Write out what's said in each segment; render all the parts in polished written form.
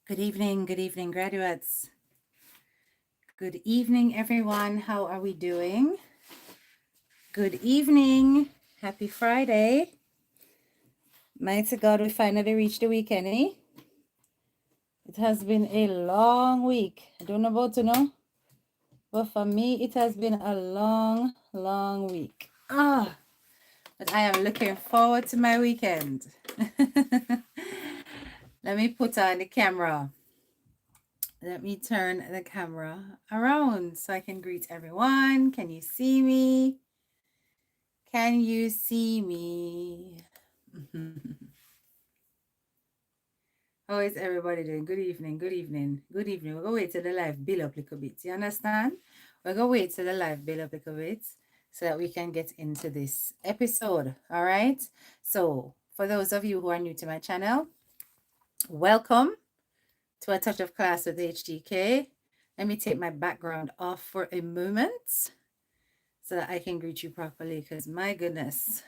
Good evening, graduates. Good evening, everyone. How are we doing? Good evening. Happy Friday. Mighty God, we finally reached the weekend, eh? It has been a long week. I don't know about you know, but for me, it has been a long week. But I am looking forward to my weekend. Let me put on the camera. Let me turn the camera around so I can greet everyone. Can you see me? Can you see me? How is everybody doing? Good evening, good evening, good evening. We're going to wait till the live build up a little bit. You understand? We're going to wait till the live build up a little bit so that we can get into this episode. All right? So, for those of you who are new to my channel, welcome to A Touch of Class with HDK. Let me take my background off for a moment so that I can greet you properly, because my goodness,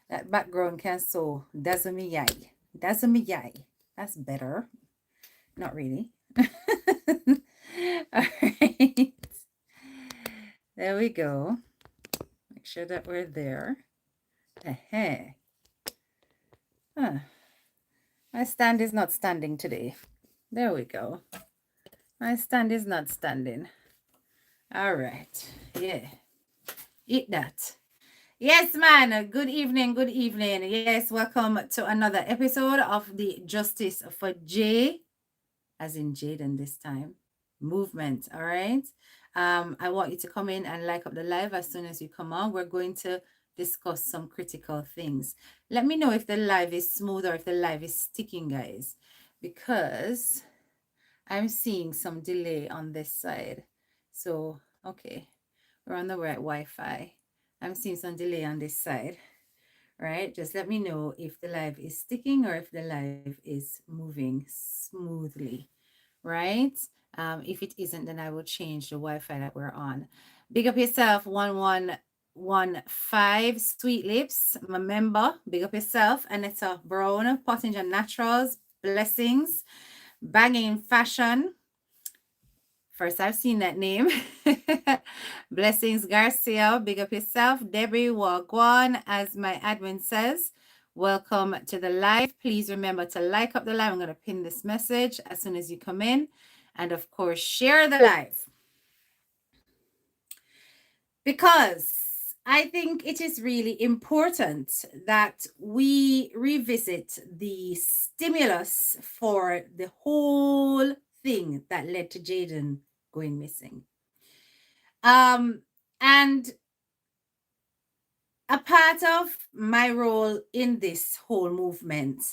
that background can so dazzle me yay. Dazzle me yay. That's better. Not really. All right. There we go. Make sure that we're there. Hey. My stand is not standing today. There we go. My stand is not standing. All right. Yeah. Eat that. Yes, man. Good evening. Good evening. Yes, welcome to another episode of the Justice for J, as in Jaden this time, movement. All right. I want you to come in and like up the live as soon as you come on. We're going to discuss some critical things. Let me know if the live is smooth or if the live is sticking, guys, because I'm seeing some delay on this side. So, okay, we're on the right Wi-Fi. I'm seeing some delay on this side, right? Just let me know if the live is sticking or if the live is moving smoothly, right? If it isn't, then I will change the Wi-Fi that we're on. Big up yourself, 1115 Sweet Lips, my member. Big up yourself, Anetta Brown, Pottinger Naturals, Blessings, Banging Fashion. First, I've seen that name. Blessings Garcia, big up yourself. Debbie Wagwan, as my admin says. Welcome to the live. Please remember to like up the live. I'm going to pin this message as soon as you come in. And of course, share the live. Because I think it is really important that we revisit the stimulus for the whole thing that led to Jaden going missing. And a part of my role in this whole movement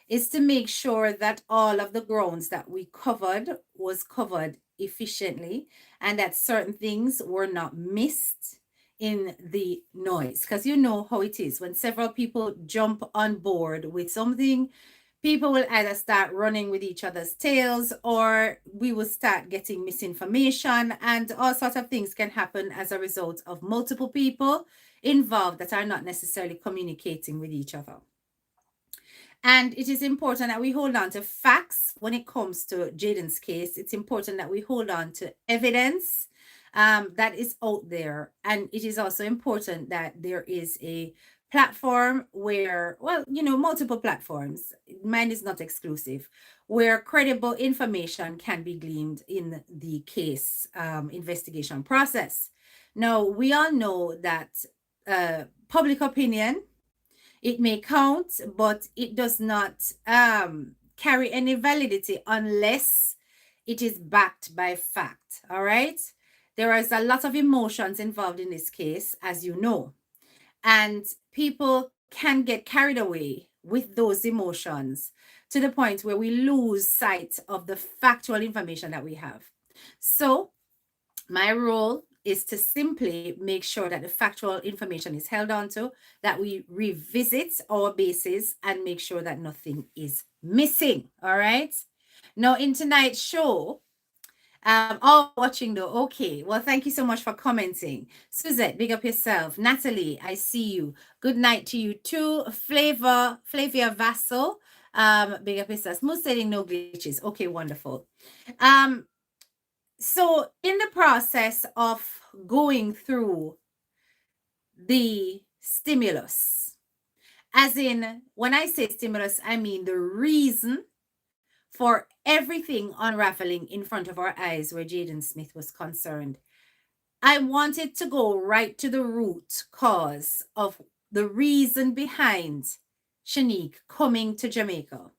is to make sure that all of the grounds that we covered was covered efficiently and that certain things were not missed in the noise. Because you know how it is when several people jump on board with something, people will either start running with each other's tails or we will start getting misinformation, and all sorts of things can happen as a result of multiple people involved that are not necessarily communicating with each other. And it is important that we hold on to facts when it comes to Jaden's case. It's important that we hold on to evidence that is out there. And it is also important that there is a platform where, well, you know, multiple platforms, mine is not exclusive, where credible information can be gleaned in the case investigation process. Now, we all know that public opinion, it may count, but it does not carry any validity unless it is backed by fact. All right. There is a lot of emotions involved in this case, as you know, and people can get carried away with those emotions to the point where we lose sight of the factual information that we have. So, my role is to simply make sure that the factual information is held on to, that we revisit our bases and make sure that nothing is missing. All right. Now, in tonight's show, all watching though. Okay. Well, thank you so much for commenting. Suzette, big up yourself. Natalie, I see you. Good night to you too. Flavia Vassal. Big up is smooth sailing, no glitches. Okay, wonderful. Um, so in the process of going through the stimulus, as in when I say stimulus, I mean the reason for everything unraveling in front of our eyes where Jaden Smith was concerned. I wanted to go right to the root cause of the reason behind Sheneque coming to Jamaica,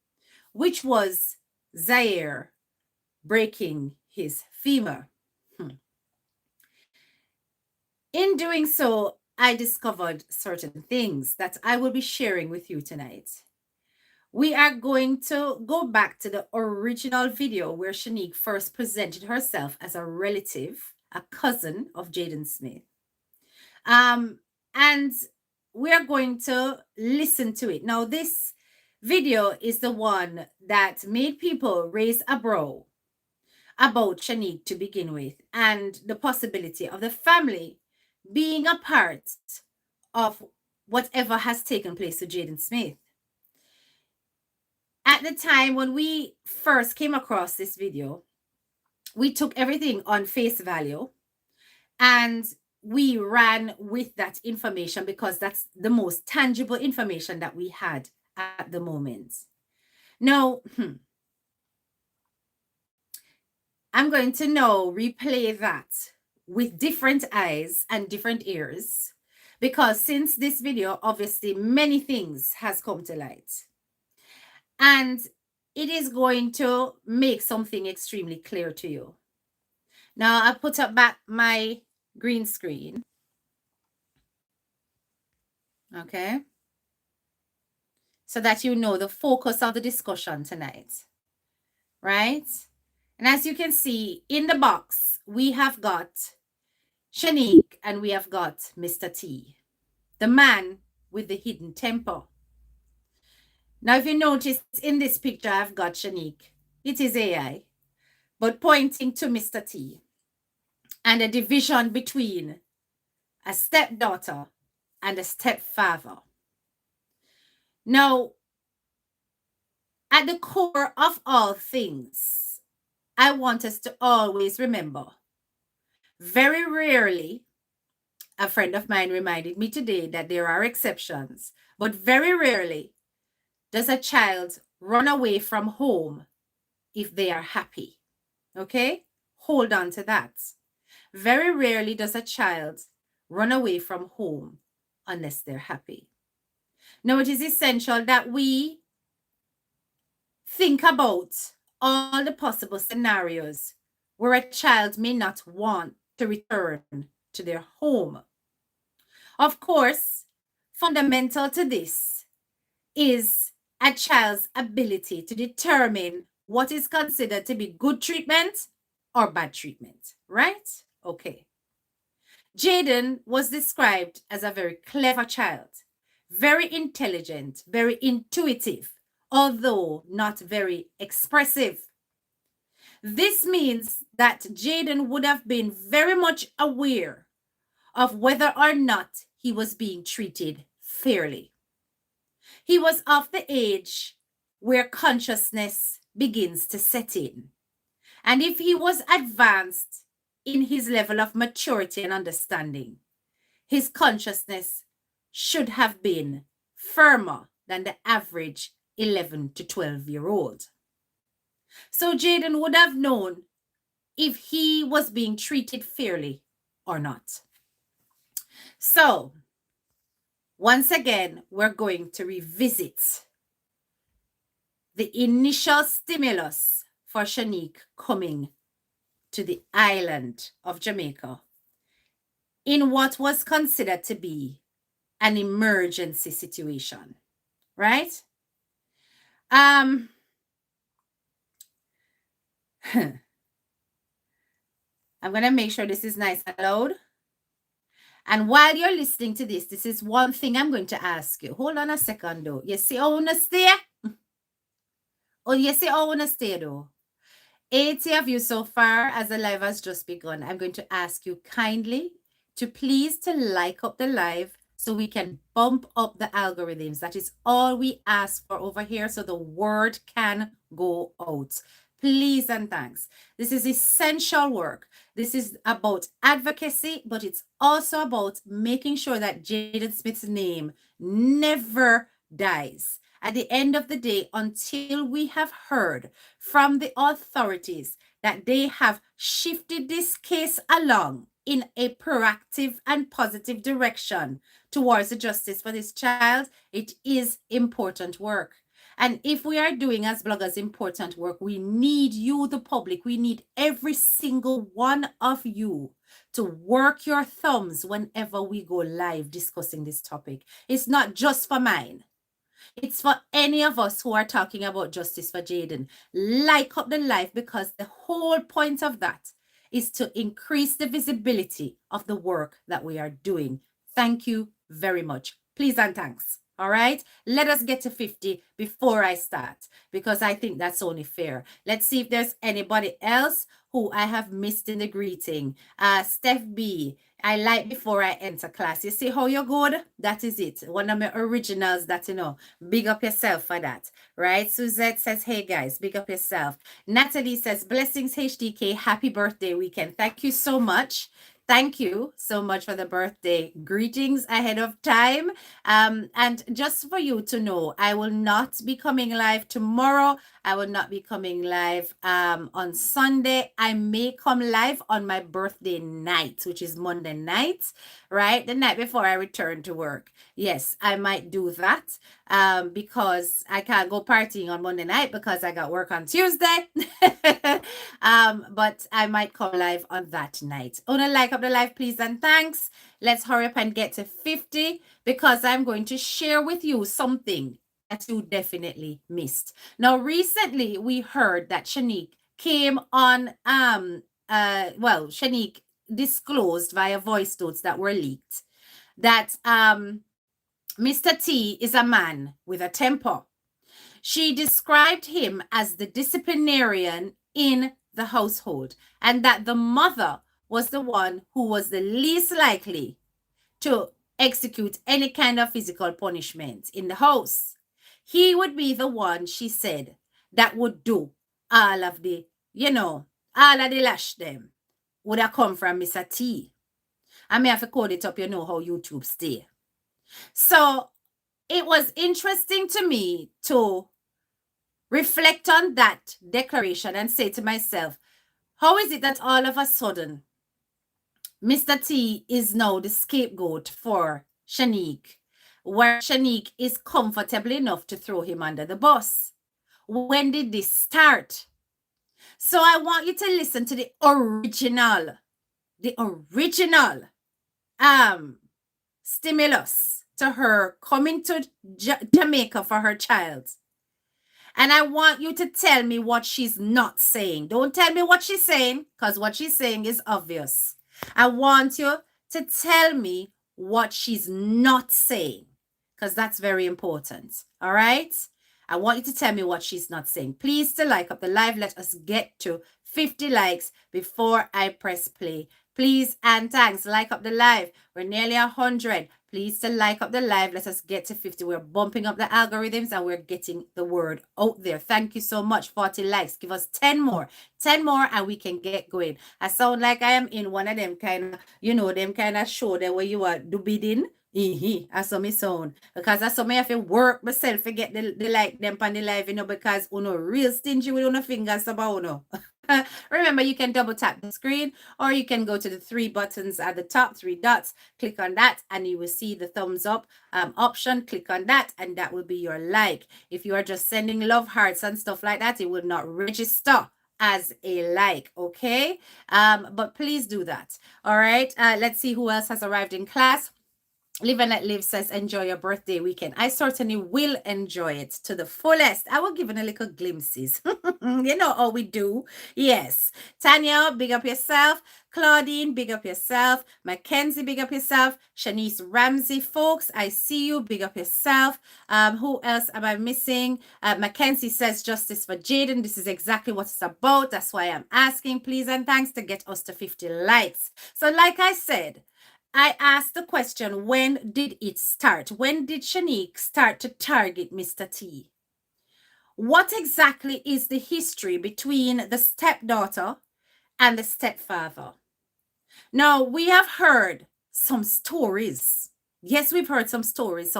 which was Zaire breaking his femur. In doing so, I discovered certain things that I will be sharing with you tonight. We are going to go back to the original video where Sheneque first presented herself as a relative, a cousin of Jaden Smith. And we are going to listen to it. Now, this video is the one that made people raise a brow about Sheneque to begin with, and the possibility of the family being a part of whatever has taken place to Jaden Smith. At the time when we first came across this video, we took everything on face value and we ran with that information because that's the most tangible information that we had at the moment. Now, I'm going to now replay that with different eyes and different ears, because since this video, obviously many things has come to light. And it is going to make something extremely clear to you. Now, I put up back my green screen. Okay. So that you know the focus of the discussion tonight. Right? And as you can see in the box, we have got Sheneque and we have got Mr. T, the man with the hidden temper. Now, if you notice in this picture, I've got Sheneque. It is AI, but pointing to Mr. T and a division between a stepdaughter and a stepfather. Now, at the core of all things, I want us to always remember, very rarely, a friend of mine reminded me today that there are exceptions, but very rarely does a child run away from home if they are happy. Okay? Hold on to that. Very rarely does a child run away from home unless they're happy. Now, it is essential that we think about all the possible scenarios where a child may not want to return to their home. Of course, fundamental to this is a child's ability to determine what is considered to be good treatment or bad treatment, right? Okay. Jaden was described as a very clever child, very intelligent, very intuitive, although not very expressive. This means that Jaden would have been very much aware of whether or not he was being treated fairly. He was of the age where consciousness begins to set in. And if he was advanced in his level of maturity and understanding, his consciousness should have been firmer than the average 11 to 12-year-old. So Jaden would have known if he was being treated fairly or not. So, once again, we're going to revisit the initial stimulus for Sheneque coming to the island of Jamaica in what was considered to be an emergency situation, right? I'm going to make sure this is nice and loud. And while you're listening to this, this is one thing I'm going to ask you. Hold on a second, though. You see how I want to stay? Oh, you see how I want to stay, though? 80 of you so far, as the live has just begun. I'm going to ask you kindly to please to like up the live so we can bump up the algorithms. That is all we ask for over here so the word can go out. Please and thanks. This is essential work. This is about advocacy, but it's also about making sure that Jaden Smith's name never dies. At the end of the day, until we have heard from the authorities that they have shifted this case along in a proactive and positive direction towards the justice for this child, it is important work. And if we are doing as bloggers important work, we need you, the public, we need every single one of you to work your thumbs whenever we go live discussing this topic. It's not just for mine. It's for any of us who are talking about justice for Jaden. Like up the live, because the whole point of that is to increase the visibility of the work that we are doing. Thank you very much. Please and thanks. All right, let us get to 50 before I start, because I think that's only fair. Let's see if there's anybody else who I have missed in the greeting. Steph B, I like before I enter class. You see how you're good? That is it. One of my originals that, big up yourself for that, right? Suzette says, hey guys, big up yourself. Natalie says, blessings HDK, happy birthday weekend. Thank you so much. Thank you so much for the birthday greetings ahead of time. And just for you to know, I will not be coming live tomorrow. I will not be coming live on Sunday. I may come live on my birthday night, which is Monday night, right? The night before I return to work. Yes, I might do that because I can't go partying on Monday night because I got work on Tuesday. But I might come live on that night. Wanna like up the live, please and thanks. Let's hurry up and get to 50 because I'm going to share with you something that you definitely missed. Now, recently we heard that Sheneque came on Sheneque disclosed via voice notes that were leaked that Mr. T is a man with a temper. She described him as the disciplinarian in the household, and that the mother was the one who was the least likely to execute any kind of physical punishment in the house. He would be the one, she said, that would do all of the, all of the lash them would have come from Mr. T. I may have to code it up, how YouTube stay. So it was interesting to me to reflect on that declaration and say to myself, how is it that all of a sudden Mr. T is now the scapegoat for Sheneque, where Sheneque is comfortable enough to throw him under the bus? When did this start? So I want you to listen to the original stimulus to her coming to Jamaica for her child. And I want you to tell me what she's not saying. Don't tell me what she's saying, because what she's saying is obvious. I want you to tell me what she's not saying, because that's very important. All right? I want you to tell me what she's not saying. Please to like up the live. Let us get to 50 likes before I press play. Please and thanks. Like up the live. We're nearly 100. Please to like up the live. Let us get to 50. We're bumping up the algorithms and we're getting the word out there. Thank you so much. 40 likes. Give us 10 more. 10 more and we can get going. I sound like I am in one of them kind of, them kind of show there where you are do bidding. I saw me sound. Because I saw me have to work myself to get the like them on the live, because real stingy with fingers about Remember, you can double tap the screen or you can go to the three buttons at the top, three dots, click on that and you will see the thumbs up option. Click on that and that will be your like. If you are just sending love hearts and stuff like that, it will not register as a like, okay? But please do that. All right, let's see who else has arrived in class. Live and Let Live says, enjoy your birthday weekend. I certainly will enjoy it to the fullest. I will give it a little glimpses. You know how we do. Yes. Tanya, big up yourself. Claudine, big up yourself. Mackenzie, big up yourself. Shanice Ramsey, folks, I see you. Big up yourself. Who else am I missing? Mackenzie says, justice for Jaden. This is exactly what it's about. That's why I'm asking, please and thanks, to get us to 50 likes. So like I said, I asked the question, when did it start? When did Sheneque start to target Mr. T? What exactly is the history between the stepdaughter and the stepfather? Now, we have heard some stories. Yes, we've heard some stories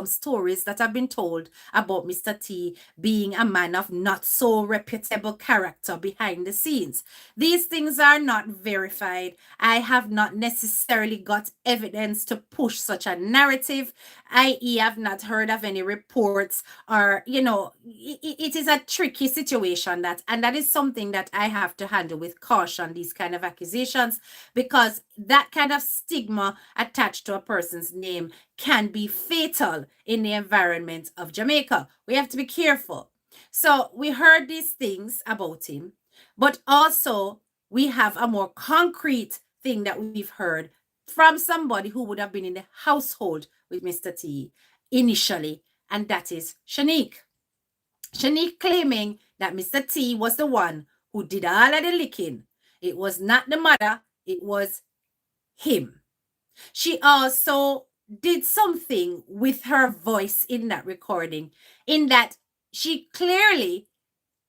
that have been told about Mr. T being a man of not so reputable character behind the scenes. These things are not verified. I have not necessarily got evidence to push such a narrative, i.e., I've not heard of any reports, or, it is a tricky situation, and that is something that I have to handle with caution, these kind of accusations, because that kind of stigma attached to a person's name can be fatal in the environment of Jamaica. We have to be careful. So we heard these things about him, but also we have a more concrete thing that we've heard from somebody who would have been in the household with Mr. T initially, and that is Sheneque. Sheneque claiming that Mr. T was the one who did all of the licking. It was not the mother, it was him. She also did something with her voice in that recording, in that she clearly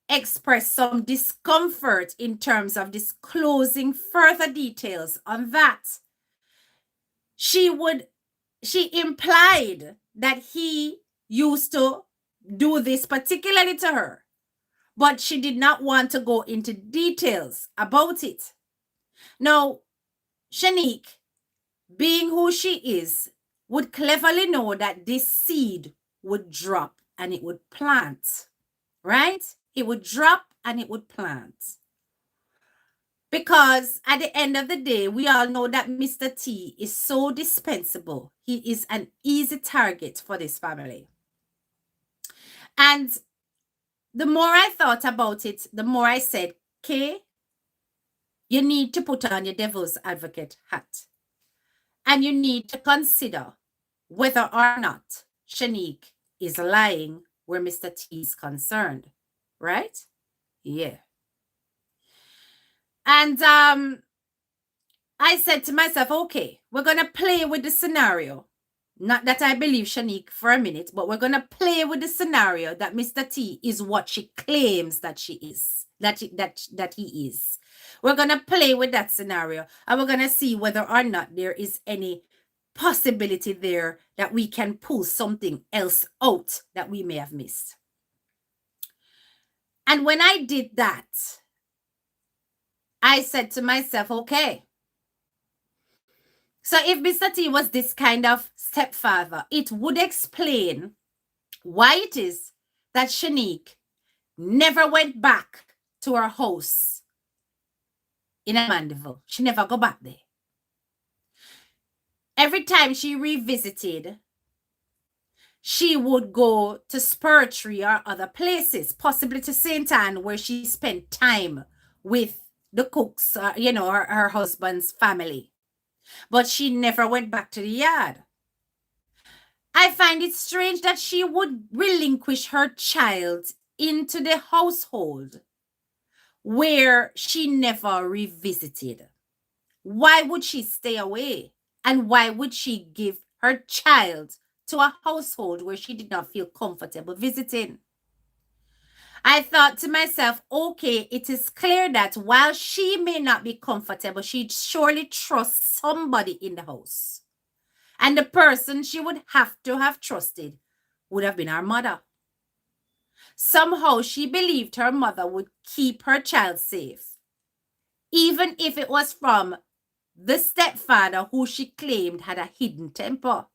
expressed some discomfort in terms of disclosing further details on that. She implied that he used to do this particularly to her, but she did not want to go into details about it. Now, Sheneque, being who she is, would cleverly know that this seed would drop and it would plant, right? It would drop and it would plant. Because at the end of the day, we all know that Mr. T is so dispensable. He is an easy target for this family. And the more I thought about it, the more I said, Kay, you need to put on your devil's advocate hat. And you need to consider whether or not Sheneque is lying where Mr. T is concerned, right? Yeah. And I said to myself, okay, we're going to play with the scenario. Not that I believe Sheneque for a minute, but we're going to play with the scenario that Mr. T is what she claims that she is, that he is. We're going to play with that scenario, and we're going to see whether or not there is any possibility there that we can pull something else out that we may have missed. And when I did that, I said to myself, okay, so if Mr. T was this kind of stepfather, it would explain why it is that Sheneque never went back to her house in Mandeville. She never go back there. Every time she revisited, she would go to Spurtree or other places, possibly to St. Anne, where she spent time with the Cooks, her husband's family. But she never went back to the yard. I find it strange that she would relinquish her child into the household where she never revisited. Why would she stay away? And why would she give her child to a household where she did not feel comfortable visiting? I thought to myself, okay, it is clear that while she may not be comfortable, she surely trusts somebody in the house. And the person she would have to have trusted would have been her mother. Somehow she believed her mother would keep her child safe, even if it was from the stepfather who she claimed had a hidden temper.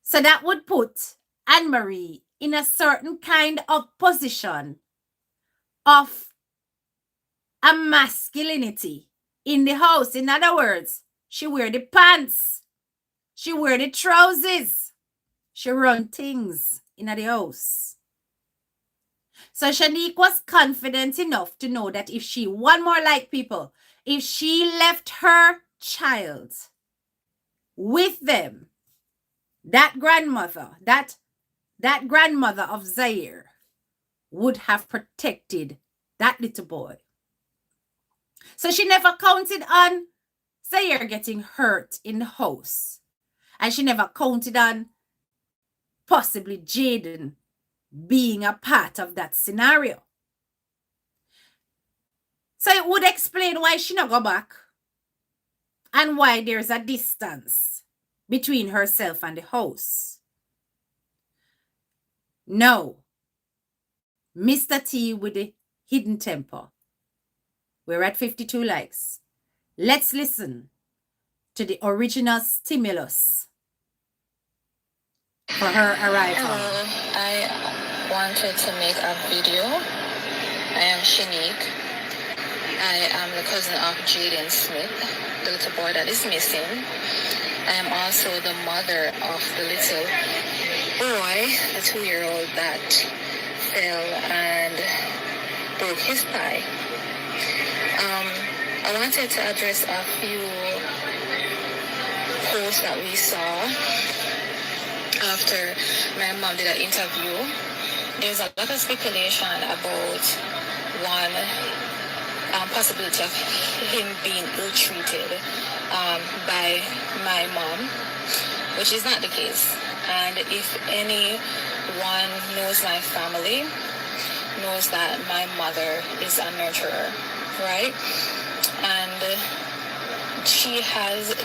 So that would put Anne-Marie in a certain kind of position of a masculinity in the house. In other words, she wear the pants, she wear the trousers, she run things in the house. So Sheneque was confident enough to know that if she, one more like people, if she left her child with them, that grandmother of Zaire would have protected that little boy. So she never counted on Say you're getting hurt in the house, and she never counted on possibly Jaden being a part of that scenario. So it would explain why she not go back and why there's a distance between herself and the house. No, Mr. T with the hidden temper. We're at 52 likes. Let's listen to the original stimulus for her arrival. Hello, I wanted to make a video. I am Sheneque. I am the cousin of Jaden Smith, the little boy that is missing. I am also the mother of the little boy, the 2-year-old that fell and broke his thigh. I wanted to address a few posts that we saw after my mom did an interview. There's a lot of speculation about one possibility of him being ill-treated by my mom, which is not the case. And if anyone knows my family, knows that my mother is a nurturer, right? And she has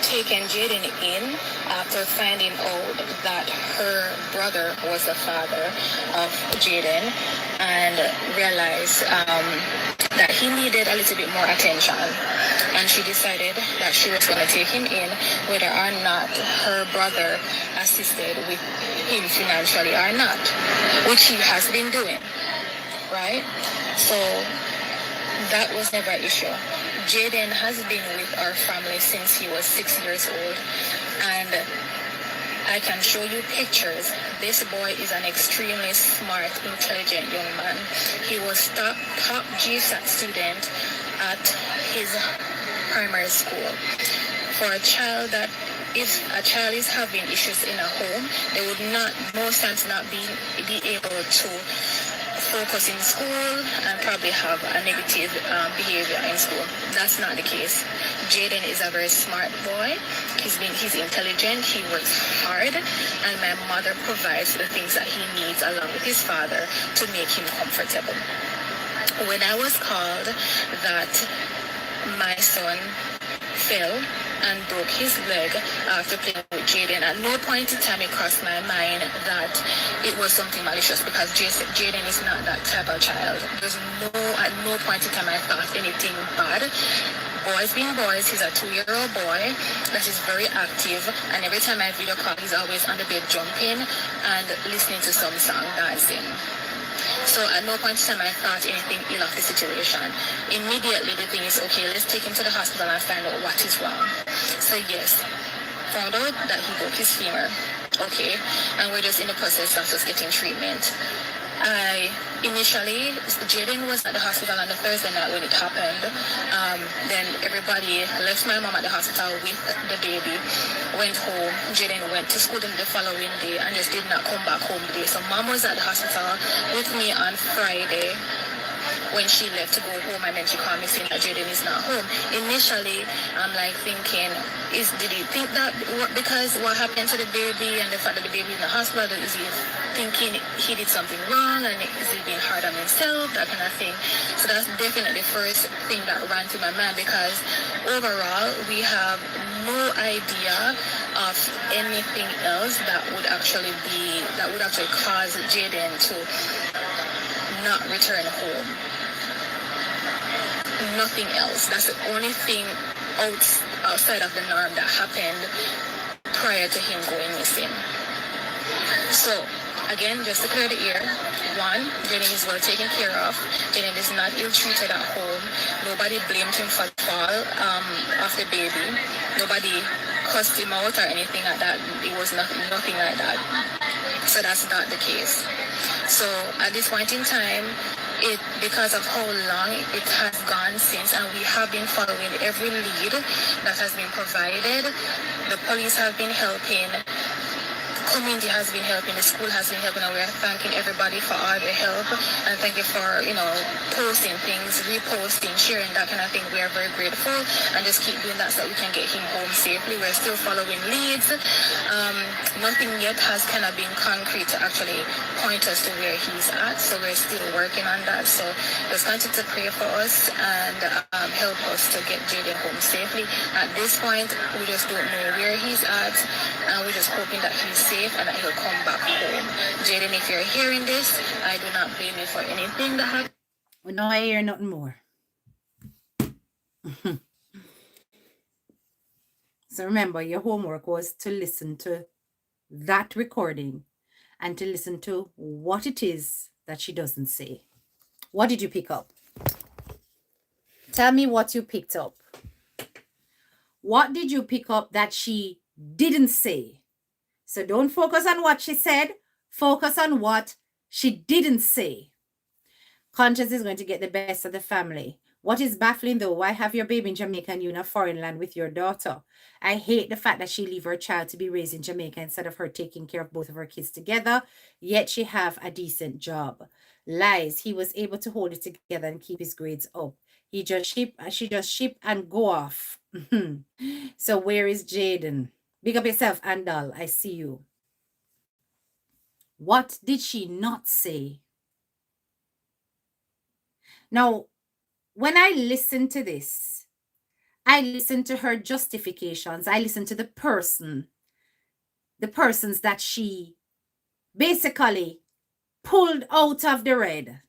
taken Jaden in after finding out that her brother was the father of Jaden, and realized that he needed a little bit more attention. And she decided that she was going to take him in whether or not her brother assisted with him financially or not, which he has been doing, right? So that was never an issue. Jaden has been with our family since he was 6 years old, and I can show you pictures. This boy is an extremely smart, intelligent young man. He was top GSAT student at his primary school. For a child that, if a child is having issues in a home, they would not, most times not be able to focus in school and probably have a negative behavior in school. That's not the case. Jaden is a very smart boy. He's intelligent, he works hard, and my mother provides the things that he needs along with his father to make him comfortable. When I was called that my son fell and broke his leg after playing with Jaden, at no point in time it crossed my mind that it was something malicious, because Jaden is not that type of child. At no point in time I thought anything bad. Boys being boys, he's a 2-year-old boy that is very active, and every time I video call, he's always on the bed jumping and listening to some song, dancing. So at no point in time I thought anything ill of the situation. Immediately the thing is, okay, let's take him to the hospital and find out what is wrong. So yes, found out that he broke his femur. Okay, and we're just in the process of just getting treatment. Initially, Jaden was at the hospital on the Thursday night when it happened. Then everybody left my mom at the hospital with the baby, went home. Jaden went to school the following day and just did not come back home today. So mom was at the hospital with me on Friday when she left to go home, and then she called me saying that Jaden is not home. Initially, I'm like thinking, did he think that because what happened to the baby and the fact that the baby is in the hospital, is he thinking he did something wrong, and is he being hard on himself, that kind of thing? So that's definitely the first thing that ran through my mind, because overall, we have no idea of anything else that would actually cause Jaden to not return home. Nothing else. That's the only thing outside of the norm that happened prior to him going missing. So again, just to clear the air, one, Jaden is well taken care of. Jaden is not ill-treated at home. Nobody blamed him for the fall of the baby. Nobody cussed him out or anything like that. It was nothing like that. So that's not the case. So at this point in time, because of how long it has gone since, and we have been following every lead that has been provided, the police have been helping community has been helping, the school has been helping, and we are thanking everybody for all the help. And thank you for, posting things, reposting, sharing, that kind of thing. We are very grateful, and just keep doing that so that we can get him home safely. We're still following leads. Nothing yet has kind of been concrete to actually point us to where he's at, so we're still working on that. So just continue to pray for us and help us to get Jaden home safely. At this point, we just don't know where he's at, and we're just hoping that he's safe and that he'll come back home. Jaden, if you're hearing this, I do not blame you for anything that happened. No, I hear nothing more. So remember, your homework was to listen to that recording and to listen to what it is that she doesn't say. What did you pick up? Tell me what you picked up. What did you pick up that she didn't say? So don't focus on what she said. Focus on what she didn't say. Conscience is going to get the best of the family. What is baffling though, why have your baby in Jamaica and you in a foreign land with your daughter? I hate the fact that she leave her child to be raised in Jamaica instead of her taking care of both of her kids together, yet she have a decent job. Lies, he was able to hold it together and keep his grades up. She just ship and go off. So where is Jaden? Big up yourself, Andal. I see you. What did she not say? Now, when I listen to this, I listen to her justifications. I listen to the persons that she basically pulled out of the red.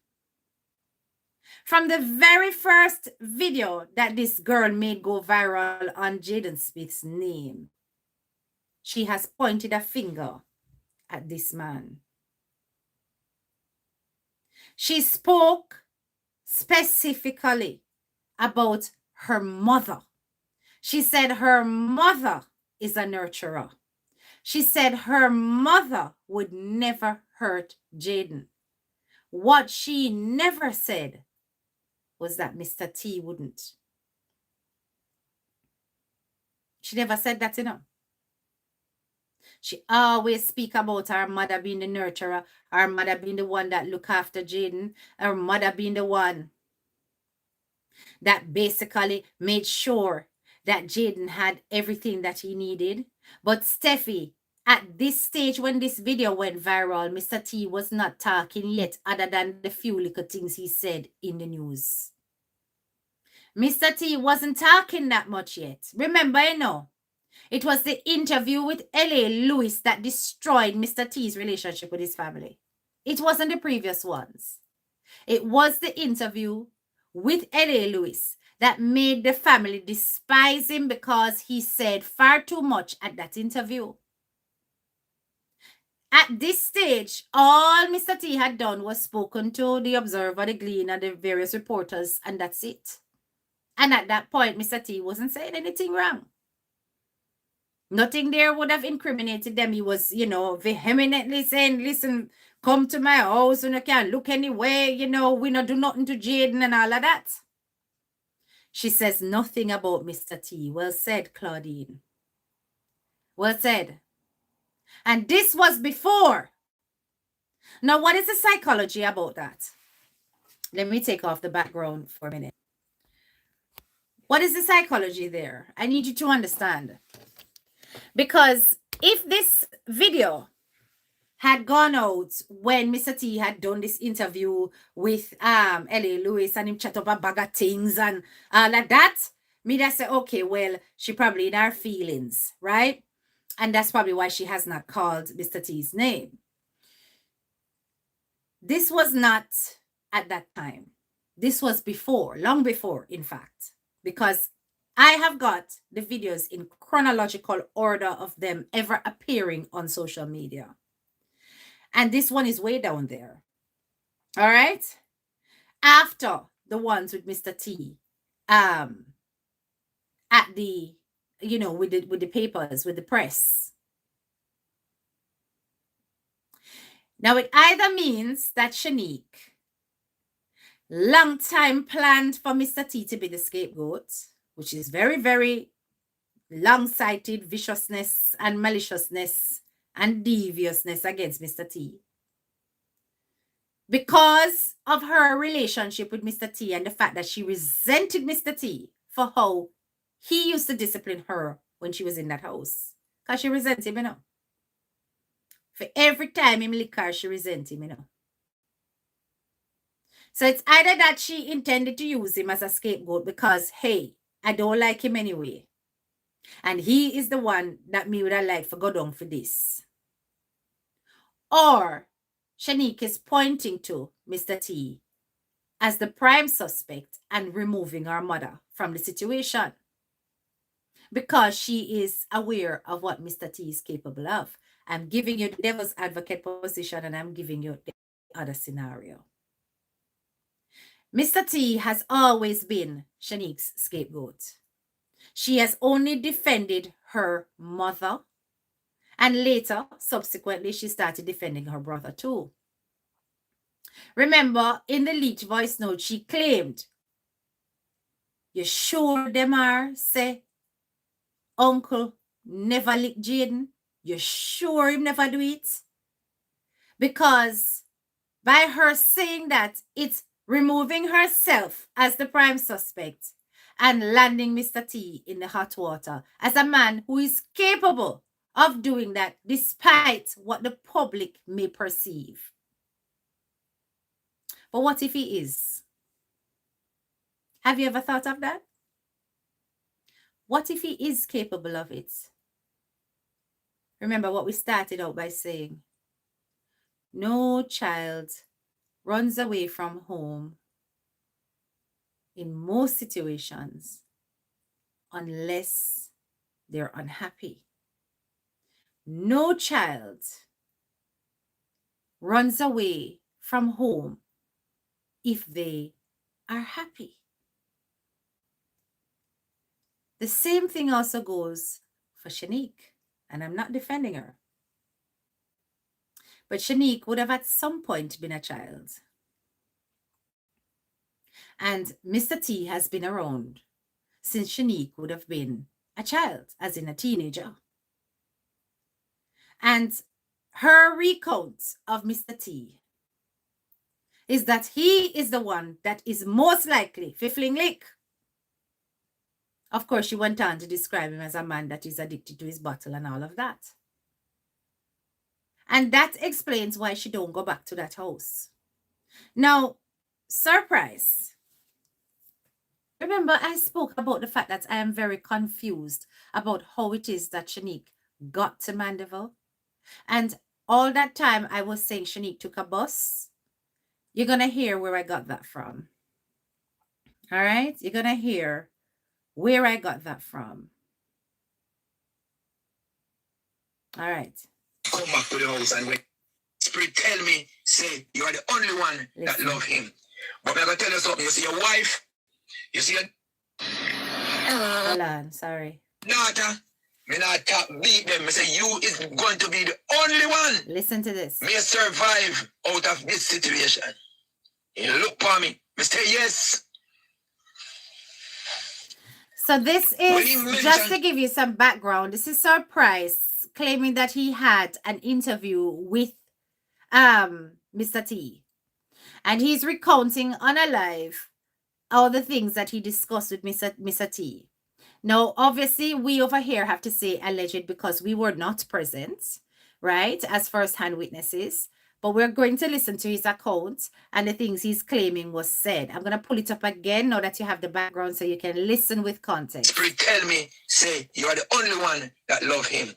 From the very first video that this girl made go viral on Jaden Smith's name, she has pointed a finger at this man. She spoke specifically about her mother. She said her mother is a nurturer. She said her mother would never hurt Jaden. What she never said was that Mr. T wouldn't. She never said that, She always speak about her mother being the nurturer, her mother being the one that look after Jaden, her mother being the one that basically made sure that Jaden had everything that he needed. But Steffi, at this stage when this video went viral, Mr. T was not talking yet other than the few little things he said in the news. Mr. T wasn't talking that much yet. Remember, it was the interview with L.A. Lewis that destroyed Mr. T's relationship with his family. It wasn't the previous ones. It was the interview with L.A. Lewis that made the family despise him because he said far too much at that interview. At this stage, all Mr. T had done was spoken to the Observer, the Gleaner, and the various reporters, and that's it. And at that point, Mr. T wasn't saying anything wrong. Nothing there would have incriminated them. He was, vehemently saying, listen, come to my house and you can't look anywhere, we not do nothing to Jaden and all of that. She says nothing about Mr. T. Well said, Claudine. Well said. And this was before. Now, what is the psychology about that? Let me take off the background for a minute. What is the psychology there? I need you to understand. Because if this video had gone out when Mr. T had done this interview with L.A. Lewis and him chat up a bag of things and all of that, me just say, okay, well, she probably in her feelings, right? And that's probably why she has not called Mr. T's name. This was not at that time. This was before, long before, in fact, because I have got the videos in chronological order of them ever appearing on social media. And this one is way down there. All right? After the ones with Mr. T, at the, with the papers, with the press. Now, it either means that Sheneque long time planned for Mr. T to be the scapegoat, which is very, very long-sighted viciousness and maliciousness and deviousness against Mr. T. Because of her relationship with Mr. T and the fact that she resented Mr. T for how he used to discipline her when she was in that house. Because she resents him, For every time him lick her, she resents him, So it's either that she intended to use him as a scapegoat because, hey, I don't like him anyway. And he is the one that me would have liked for go down for this. Or Sheneque is pointing to Mr. T as the prime suspect and removing her mother from the situation because she is aware of what Mr. T is capable of. I'm giving you the devil's advocate position and I'm giving you the other scenario. Mr. T has always been Sheneque's scapegoat. She has only defended her mother, and later, subsequently, she started defending her brother too. Remember, in the leaked voice note, she claimed, "You sure them are, say, Uncle never lick Jaden? You sure him never do it?" Because by her saying that, it's removing herself as the prime suspect and landing Mr. T in the hot water as a man who is capable of doing that despite what the public may perceive. But what if he is? Have you ever thought of that? What if he is capable of it? Remember what we started out by saying. No child runs away from home in most situations unless they're unhappy. No child runs away from home if they are happy. The same thing also goes for Sheneque, and I'm not defending her. But Sheneque would have at some point been a child. And Mr. T has been around since Sheneque would have been a child, as in a teenager. And her recount of Mr. T is that he is the one that is most likely to fling lick. Of course, she went on to describe him as a man that is addicted to his bottle and all of that. And that explains why she don't go back to that house. Now, surprise. Remember, I spoke about the fact that I am very confused about how it is that Sheneque got to Mandeville. And all that time I was saying Sheneque took a bus. You're going to hear where I got that from. All right? You're going to hear where I got that from. All right. Come back to the house and when Spirit tell me, say, you are the only one that love him. But I'm going to tell you something. You see your wife, you see your Hold on, sorry. daughter, me not talk beat them. I say, you is going to be the only one. Listen to this. Me survive out of this situation. You look for me. Me say yes. So this is, just to give you some background, this is Surprise claiming that he had an interview with Mr. T. And he's recounting on a live all the things that he discussed with Mr. T. Now, obviously, we over here have to say alleged because we were not present, right, as first-hand witnesses. But we're going to listen to his account and the things he's claiming was said. I'm going to pull it up again now that you have the background so you can listen with context. Spirit tell me, say, you are the only one that love him.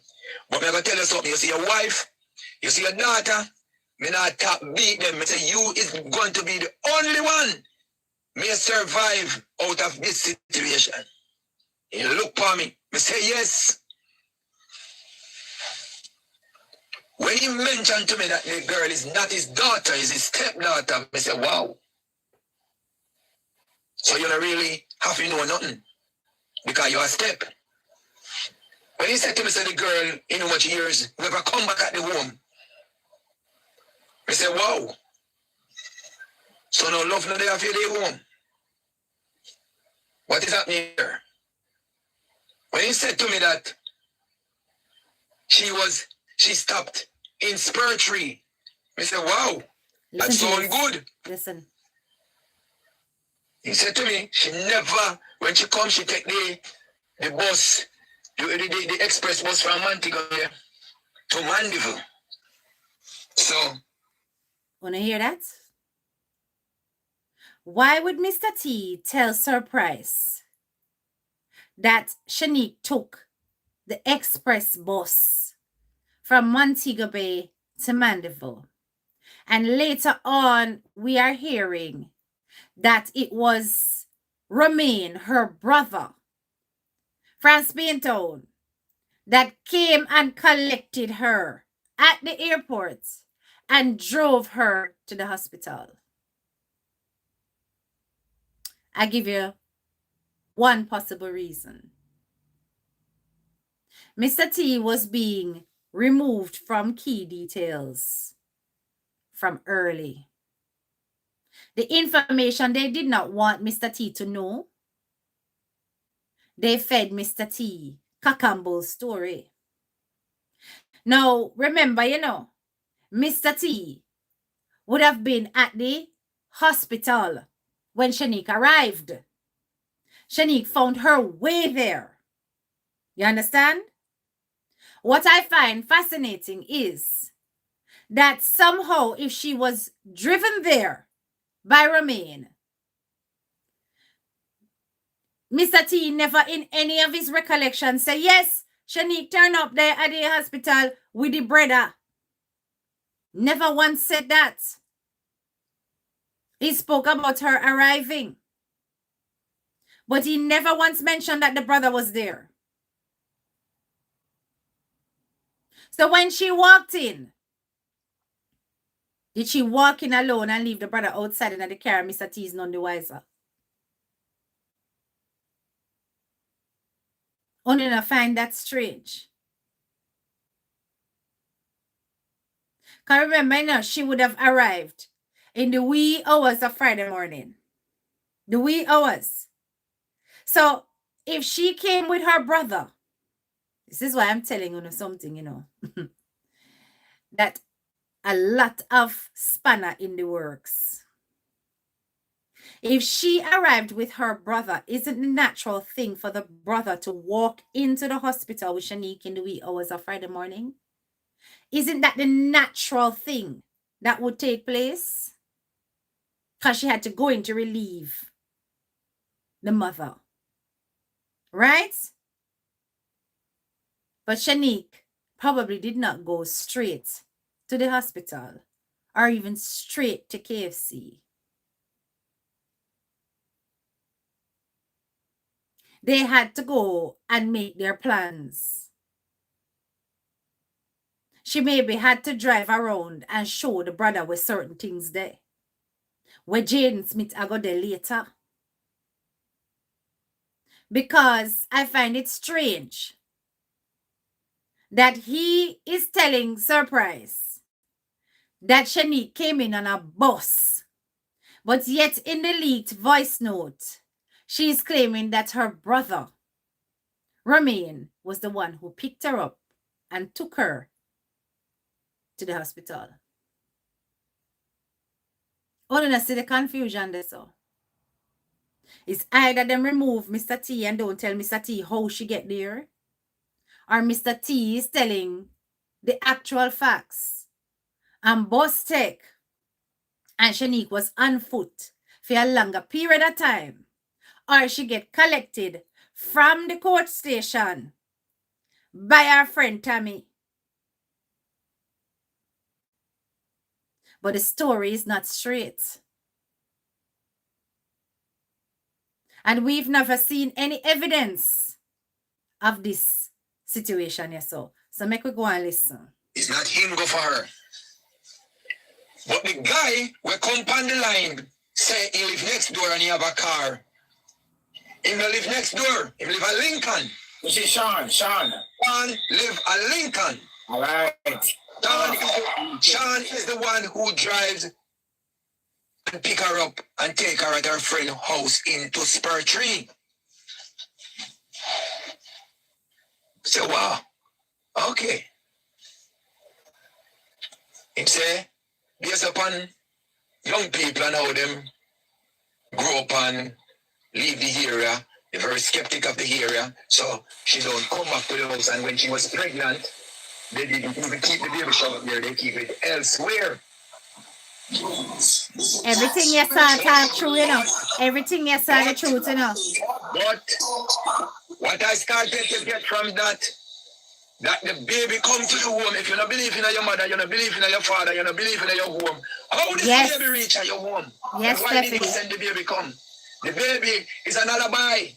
But I'm going to tell you something. You see your wife, you see your daughter, me not talk beat them. I say, you is going to be the only one. Me survive out of this situation. You look for me. Me say yes. When he mentioned to me that the girl is not his daughter, is his stepdaughter, I said, wow. So you don't really have to know nothing because you're a step. When he said to me, say the girl in how much years never come back at the home, I said, wow. So no love no there for the home. What is happening here? When he said to me that she she stopped in Spur Tree. I said, wow, that sounds good. Listen. He said to me, she never, when she comes, she take the bus, the express bus from Montego to Mandeville. So. Wanna hear that? Why would Mr. T tell Surprise that Sheneque took the express bus from Montego Bay to Mandeville? And later on, we are hearing that it was Romain, her brother, Franz Beantown, that came and collected her at the airport and drove her to the hospital. I give you one possible reason. Mr. T was being removed from key details from early. The information they did not want Mr. T to know, they fed Mr. T Kakambo's story. Now, remember, Mr. T would have been at the hospital when Sheneque arrived. Sheneque found her way there. You understand? What I find fascinating is that somehow if she was driven there by Romain, Mr. T never in any of his recollections say, yes, Sheneque turned up there at the hospital with the brother. Never once said that. He spoke about her arriving. But he never once mentioned that the brother was there. So when she walked in, did she walk in alone and leave the brother outside in the car? Mr. T is none the wiser. Only I find that strange. Because remember, she would have arrived in the wee hours of Friday morning. The wee hours. So if she came with her brother, this is why I'm telling you something, that a lot of spanner in the works. If she arrived with her brother, isn't the natural thing for the brother to walk into the hospital with Sheneque in the wee hours of Friday morning? Isn't that the natural thing that would take place? Because she had to go in to relieve the mother. Right? But Sheneque probably did not go straight to the hospital or even straight to KFC. They had to go and make their plans. She maybe had to drive around and show the brother with certain things there. Where Jaden Smith I got there later. Because I find it strange that he is telling Surprise that Sheneque came in on a bus. But yet in the leaked voice note, she is claiming that her brother, Romain, was the one who picked her up and took her to the hospital. Only see the confusion there, so. It's either them remove Mr. T and don't tell Mr. T how she get there, or Mr. T is telling the actual facts. And bus tech and Sheneque was on foot for a longer period of time, or she get collected from the court station by our friend Tammy. But the story is not straight. And we've never seen any evidence of this situation here. So make we go and listen. It's not him go for her. But the guy will come on the line, say he live next door and he have a car. He will live next door. He live at Lincoln. This is Sean. Sean live at Lincoln. All right. Sean is the one who drives and pick her up and take her at her friend's house into Spur Tree. So, wow. Okay. Him say, based upon young people and how them grow up and leave the area, they're very skeptic of the area, so she don't come back to the house. And when she was pregnant, they didn't even keep the baby shower there, they keep it elsewhere. Everything you saw talk true, you know. Everything you saw the truth, you know. But what I started to get from that the baby come to your home. If you don't believe in your mother, you don't believe in your father, you don't believe in your home. How did the baby reach your home? Yes, and why did you send the baby come? The baby is an alibi.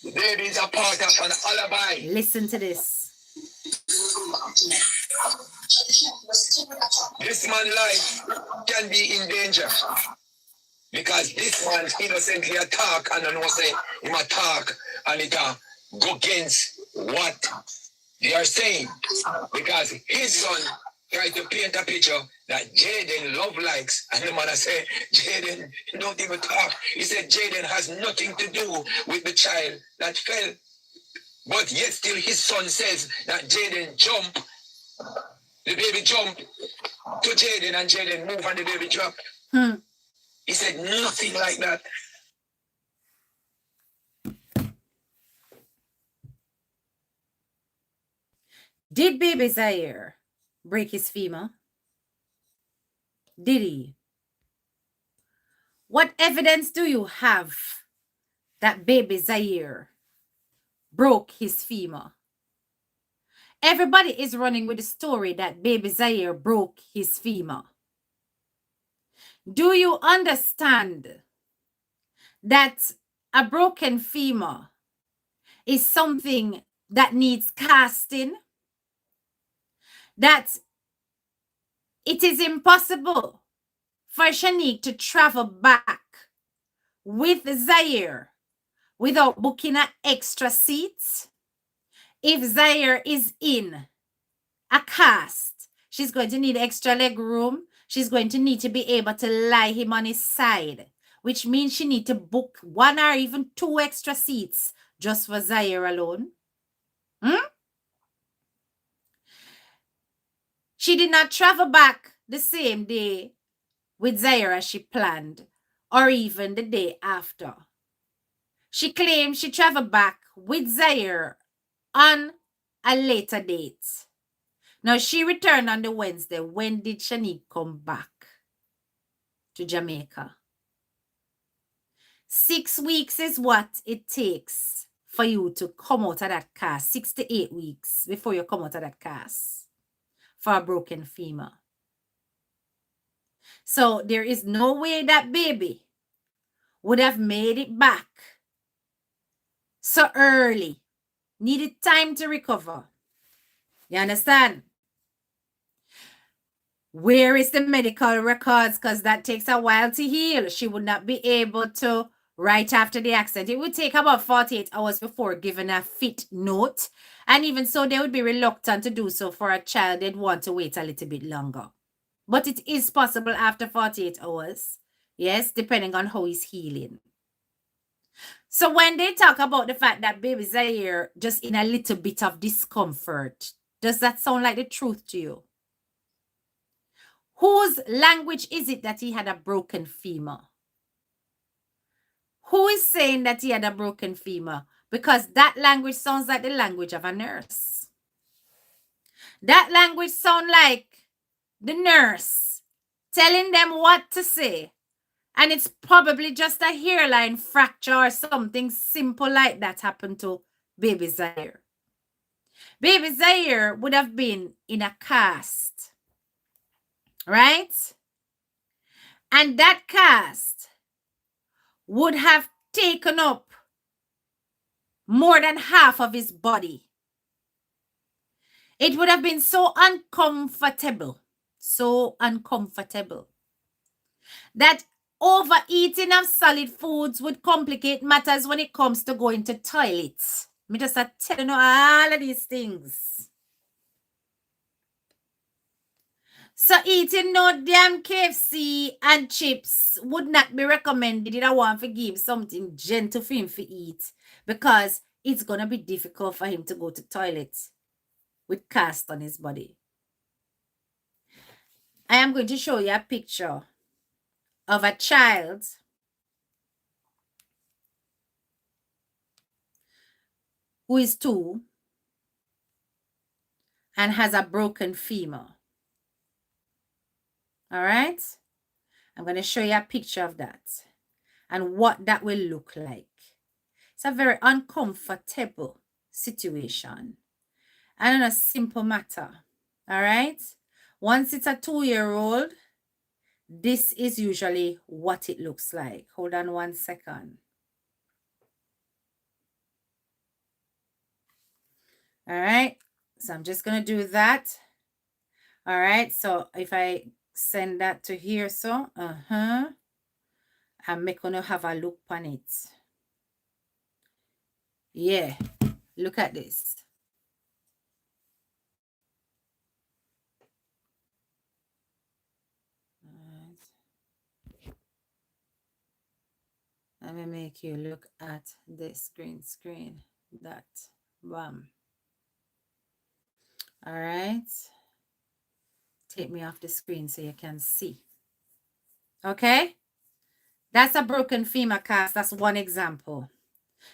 The baby is a part of an alibi. Listen to this. This man's life can be in danger. Because this man innocently attack and I know say him attack and it go against what they are saying. Because his son tried to paint a picture that Jaden love likes, and the man say Jaden don't even talk. He said Jaden has nothing to do with the child that fell. But yet still his son says that Jaden jump, the baby jump to Jaden and Jaden move and the baby drop. He said nothing like that. Did baby Zaire break his femur? Did he? What evidence do you have that baby Zaire broke his femur? Everybody is running with the story that baby Zaire broke his femur. Do you understand that a broken femur is something that needs casting? That it is impossible for Sheneque to travel back with Zaire without booking an extra seat. If Zaire is in a cast, she's going to need extra leg room. She's going to need to be able to lie him on his side, which means she needs to book 1 or even 2 extra seats just for Zaire alone. She did not travel back the same day with Zaire as she planned, or even the day after. She claimed she traveled back with Zaire on a later date. Now, she returned on the Wednesday. When did Sheneque come back to Jamaica? 6 weeks is what it takes for you to come out of that cast. 6 to 8 weeks before you come out of that cast for a broken femur. So there is no way that baby would have made it back so early. Needed time to recover. You understand? Where is the medical records? Because that takes a while to heal. She would not be able to right after the accident. It would take about 48 hours before giving a fit note. And even so, they would be reluctant to do so for a child. They'd want to wait a little bit longer. But it is possible after 48 hours. Yes, depending on how he's healing. So when they talk about the fact that baby Zaire just in a little bit of discomfort, does that sound like the truth to you? Whose language is it that he had a broken femur? Who is saying that he had a broken femur? Because that language sounds like the language of a nurse. That language sounds like the nurse telling them what to say. And it's probably just a hairline fracture or something simple like that happened to baby Zaire. Baby Zaire would have been in a cast, right? And that cast would have taken up more than half of his body. It would have been so uncomfortable that overeating of solid foods would complicate matters when it comes to going to toilets. Me just telling you all of these things. So eating no damn KFC and chips would not be recommended if I want to give something gentle for him to eat, because it's going to be difficult for him to go to toilet with cast on his body. I am going to show you a picture of a child who is 2 and has a broken femur. All right? I'm going to show you a picture of that and what that will look like. It's a very uncomfortable situation and a simple matter. All right? Once it's a 2-year-old, this is usually what it looks like. Hold on 1 second. All right? So I'm just going to do that. All right? So if I send that to here, so, I'm going to have a look on it. Yeah. Look at this. Let me make you look at this screen. That. Bam. All right. Take me off the screen so you can see. Okay. That's a broken femur cast. That's one example.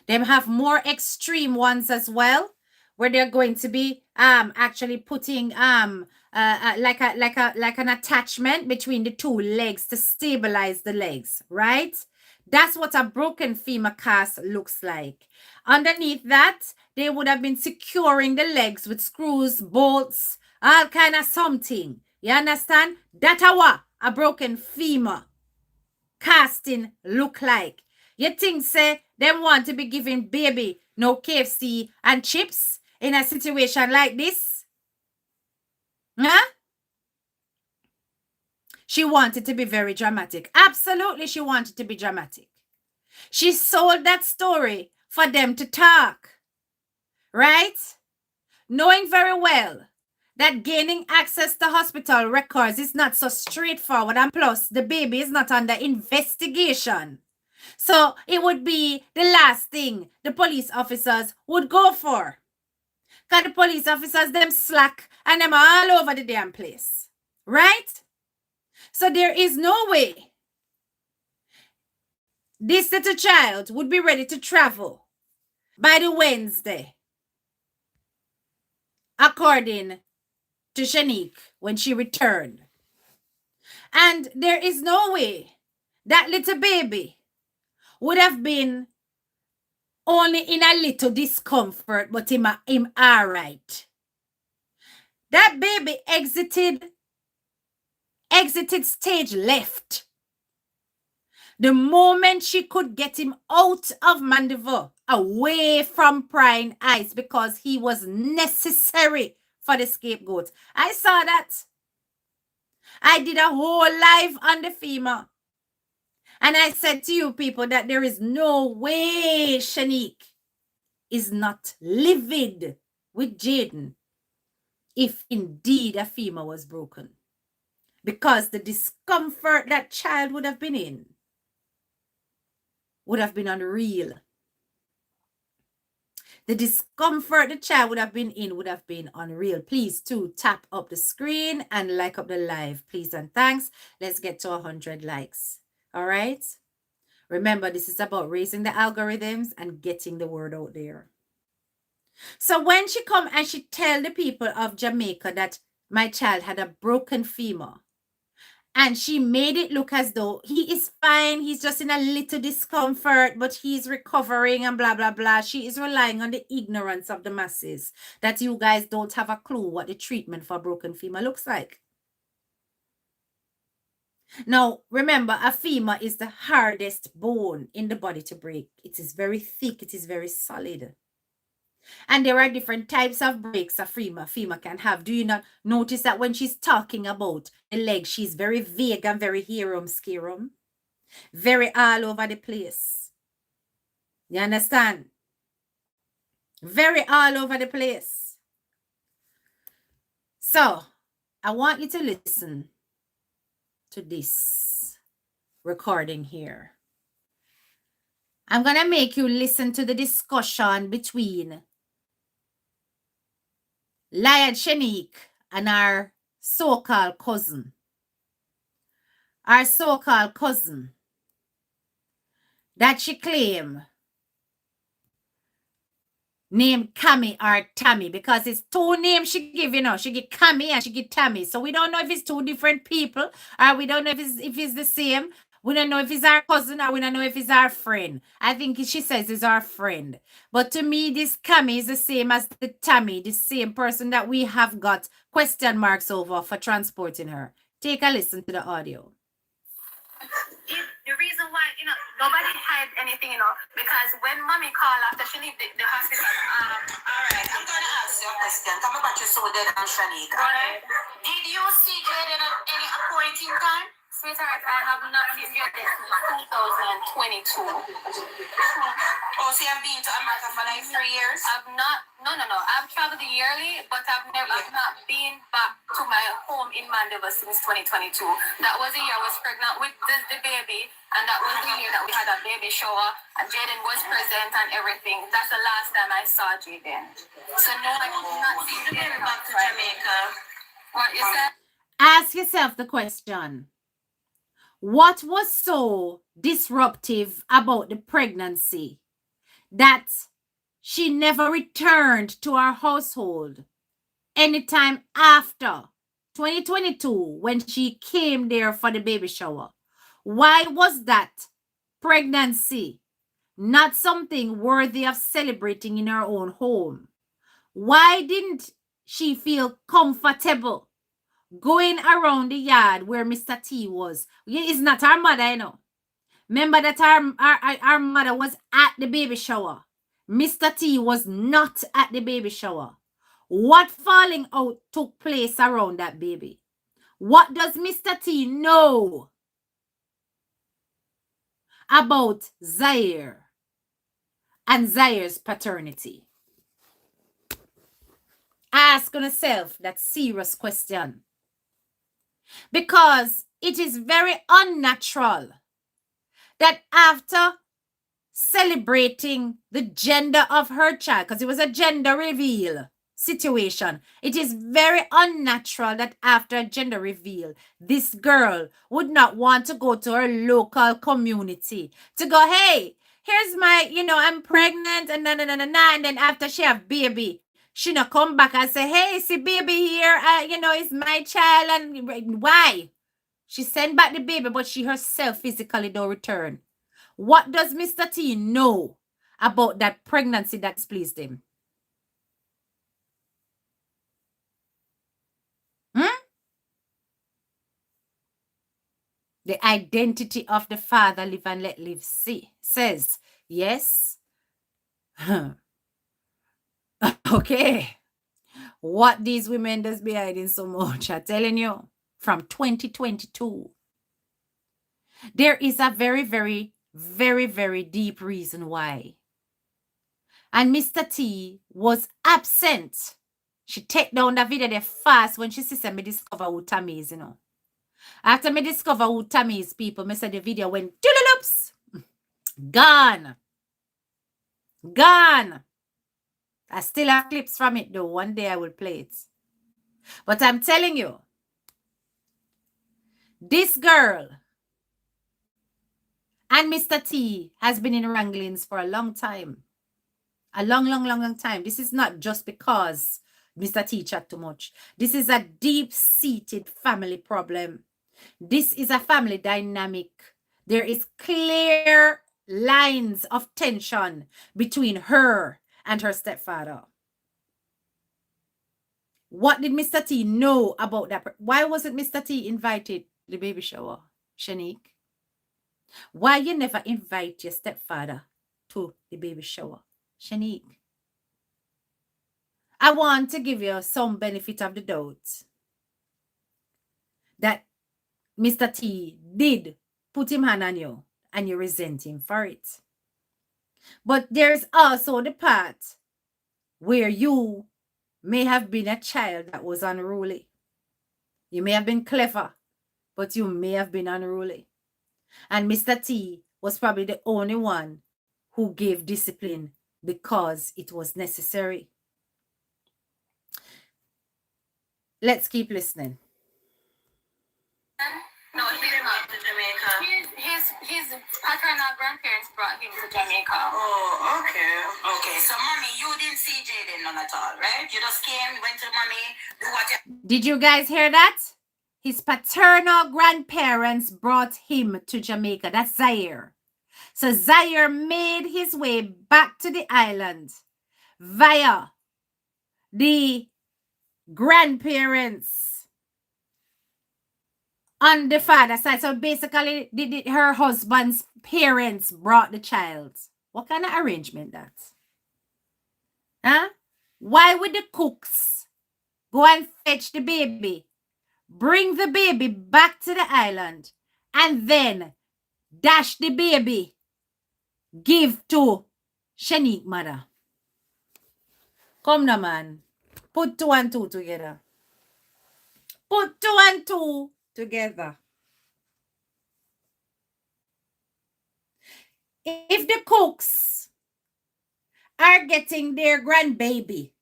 They have more extreme ones as well, where they're going to be actually putting like an attachment between the 2 legs to stabilize the legs, right? That's what a broken femur cast looks like. Underneath that, they would have been securing the legs with screws, bolts, all kind of something. You understand? That's what a broken femur casting look like. You think say them want to be giving baby no KFC and chips in a situation like this? Huh? She wanted to be very dramatic. Absolutely, she wanted to be dramatic. She sold that story for them to talk. Right? Knowing very well that gaining access to hospital records is not so straightforward, and plus the baby is not under investigation. So it would be the last thing the police officers would go for. Because the police officers, them slack and them all over the damn place. Right? So there is no way this little child would be ready to travel by the Wednesday, according to Sheneque when she returned. And there is no way that little baby would have been only in a little discomfort, but him all right. That baby exited stage left. The moment she could get him out of Mandeville, away from prying eyes, because he was necessary for the scapegoat. I saw that. I did a whole live on the femur. And I said to you people that there is no way Sheneque is not livid with Jaden if indeed a femur was broken. Because the discomfort that child would have been in would have been unreal. The discomfort the child would have been in would have been unreal. Please, too, tap up the screen and like up the live. Please and thanks. Let's get to 100 likes. All right? Remember, this is about raising the algorithms and getting the word out there. So when she come and she tell the people of Jamaica that my child had a broken femur, and she made it look as though he is fine, he's just in a little discomfort, but he's recovering and blah, blah, blah. She is relying on the ignorance of the masses, that you guys don't have a clue what the treatment for a broken femur looks like. Now, remember, a femur is the hardest bone in the body to break. It is very thick. It is very solid. And there are different types of breaks a femur can have. Do you not notice that when she's talking about the leg, she's very vague and very scarum, very all over the place? You understand? Very all over the place. So, I want you to listen to this recording here. I'm going to make you listen to the discussion between Lion Sheneque and our so-called cousin. our so-called cousin, that she claim named Cammy or Tammy, because it's two names she give, she give Cammy and she give Tammy. So we don't know if it's two different people, or we don't know if it's the same. We don't know if it's our cousin, or we don't know if it's our friend. I think she says it's our friend. But to me, this Cammy is the same as the Tammy, the same person that we have got question marks over for transporting her. Take a listen to the audio. The reason why, nobody hide anything, because when mommy called after she leave the hospital, all right, I'm going to ask you a question. Come about your soul dead and Sheneque. Right. Did you see Jaden at any appointing time? Sweetheart, I have not seen Jaden since 2022. Oh, so I've been to America for like 3 years? I've not, no. I've traveled yearly, but I've not been back to my home in Mandeville since 2022. That was the year I was pregnant with the baby, and that was the year that we had a baby shower, and Jaden was present and everything. That's the last time I saw Jaden. So no, I did not see Jaden back to Jamaica. What you said? Ask yourself the question. What was so disruptive about the pregnancy that she never returned to our household anytime after 2022 when she came there for the baby shower? Why was that pregnancy not something worthy of celebrating in her own home? Why didn't she feel comfortable going around the yard where Mr. T was? It's not our mother, Remember that our mother was at the baby shower. Mr. T was not at the baby shower. What falling out took place around that baby? What does Mr. T know about Zaire and Zaire's paternity? Ask yourself that serious question. Because it is very unnatural that after celebrating the gender of her child, because it was a gender reveal situation, it is very unnatural that after a gender reveal, this girl would not want to go to her local community to go, hey, here's my, I'm pregnant, and and then after she have baby, she not come back and say, hey, see baby here, it's my child. And why? She sent back the baby, but she herself physically don't return. What does Mr. T know about that pregnancy that displeased him? The identity of the father, live and let live, says, yes. Okay. What these women does be hiding so much, I'm telling you, from 2022. There is a very, very, very, very deep reason why. And Mr. T was absent. She take down the video there fast when she said me discover who Tammy is, After me discover who Tammy is, people, me said the video went doodle-loops. Gone. Gone. I still have clips from it though. One day I will play it. But I'm telling you, this girl and Mr. T has been in wranglings for a long time. A long time. This is not just because Mr. T chat too much. This is a deep-seated family problem. This is a family dynamic. There is clear lines of tension between her and her stepfather. What did Mr. T know about that? Why wasn't Mr. T invited to the baby shower, Sheneque? Why you never invite your stepfather to the baby shower, Sheneque? I want to give you some benefit of the doubt that Mr. T did put him hand on you and you resent him for it. But there's also the part where you may have been a child that was unruly. You may have been clever, but you may have been unruly. And Mr. T was probably the only one who gave discipline because it was necessary. Let's keep listening. No, she did not. Jamaica? His paternal grandparents brought him to Jamaica. Oh, okay. Okay, so mommy, you didn't see Jaden none at all, right? You just came, went to mommy, do what you... Did you guys hear that? His paternal grandparents brought him to Jamaica. That's Zaire. So Zaire made his way back to the island via the grandparents on the father side. So basically, her husband's parents brought the child. What kind of arrangement that? Huh? Why would the cooks go and fetch the baby, bring the baby back to the island, and then dash the baby, give to Sheneque mother? Come now, man. Put 2 and 2 together. Put 2 and 2 together. If the cooks are getting their grandbaby,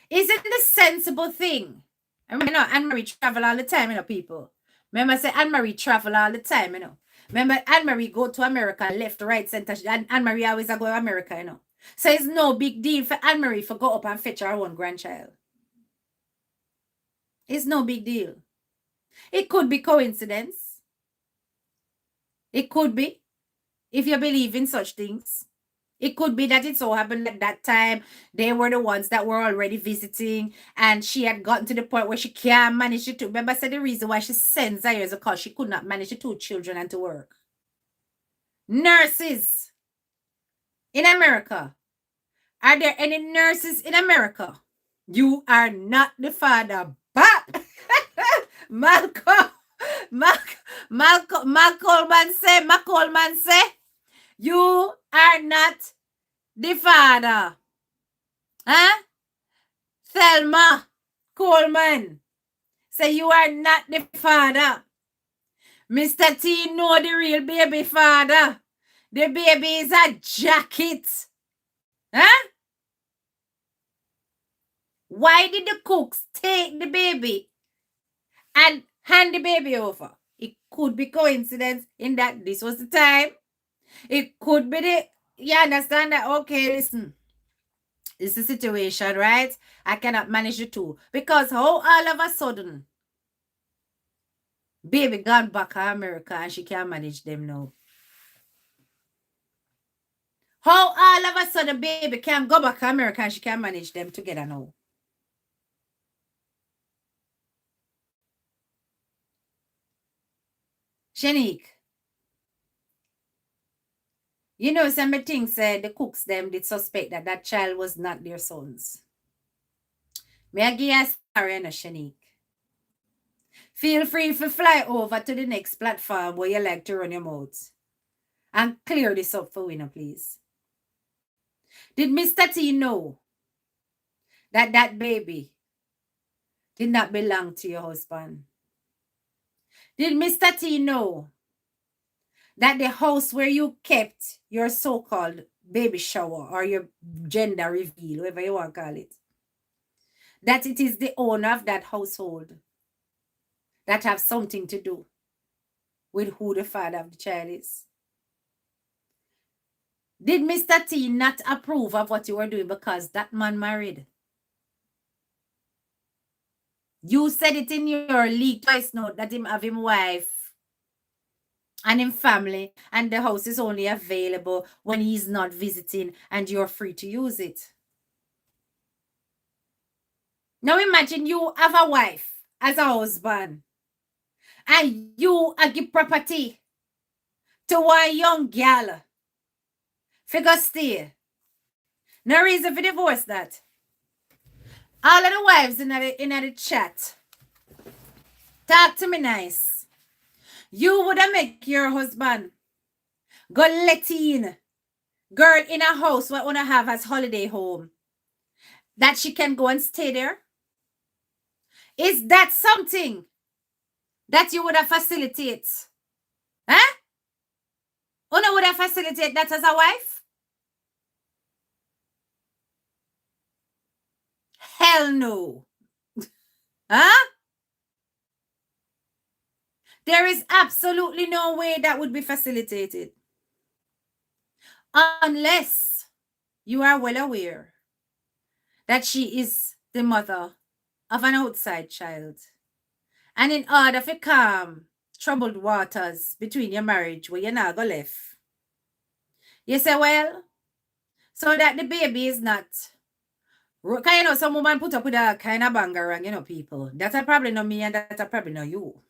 is it the sensible thing? I mean, Anne-Marie travel all the time, people. Remember, I say Anne-Marie travel all the time, Remember, Anne-Marie go to America, left, right, center. Anne-Marie always go to America, So it's no big deal for Anne-Marie to go up and fetch her own grandchild. It's no big deal. It could be coincidence. It could be, if you believe in such things. It could be that it so happened at that time they were the ones that were already visiting, and she had gotten to the point where she can't manage the two. Remember, I said the reason why she sent Zaire is because she could not manage the 2 children and to work. Nurses in America. Are there any nurses in America? You are not the father. But Malcolm say, you are not the father. Huh? Thelma Coleman say you are not the father. Mr. T know the real baby father. The baby is a jacket. Huh? Why did the cooks take the baby and hand the baby over? It could be coincidence in that this was the time. It could be you understand that? Okay, listen. It's the situation, right? I cannot manage the 2. Because how all of a sudden, baby gone back to America and she can't manage them now? How all of a sudden baby can go back to America and she can't manage them together now? Sheneque, some things said the cooks them did suspect that that child was not their sons. May I give you a story, Sheneque? Feel free to fly over to the next platform where you like to run your mouth and clear this up for winner, please. Did Mr. T know that that baby did not belong to your husband? Did Mr. T know that the house where you kept your so-called baby shower or your gender reveal, whatever you want to call it, that it is the owner of that household that have something to do with who the father of the child is? Did Mr. T not approve of what you were doing because that man married? You said it in your leak twice note that him have him wife and him family, and the house is only available when he's not visiting and you're free to use it. Now imagine you have a wife as a husband and you give property to one young gal. Figure stay. No reason for divorce that. All of the wives in the chat, talk to me nice. You would have make your husband go let in girl in a house what wanna have as holiday home, that she can go and stay there? Is that something that you would have facilitate? Huh? Una would have facilitate that as a wife? Hell no. Huh? There is absolutely no way that would be facilitated unless you are well aware that she is the mother of an outside child. And in order to calm troubled waters between your marriage where you're not going left, you say, well, so that the baby is not. Because you know, some woman put up with a kind of banger and people. That's a probably not me and that's a probably not you.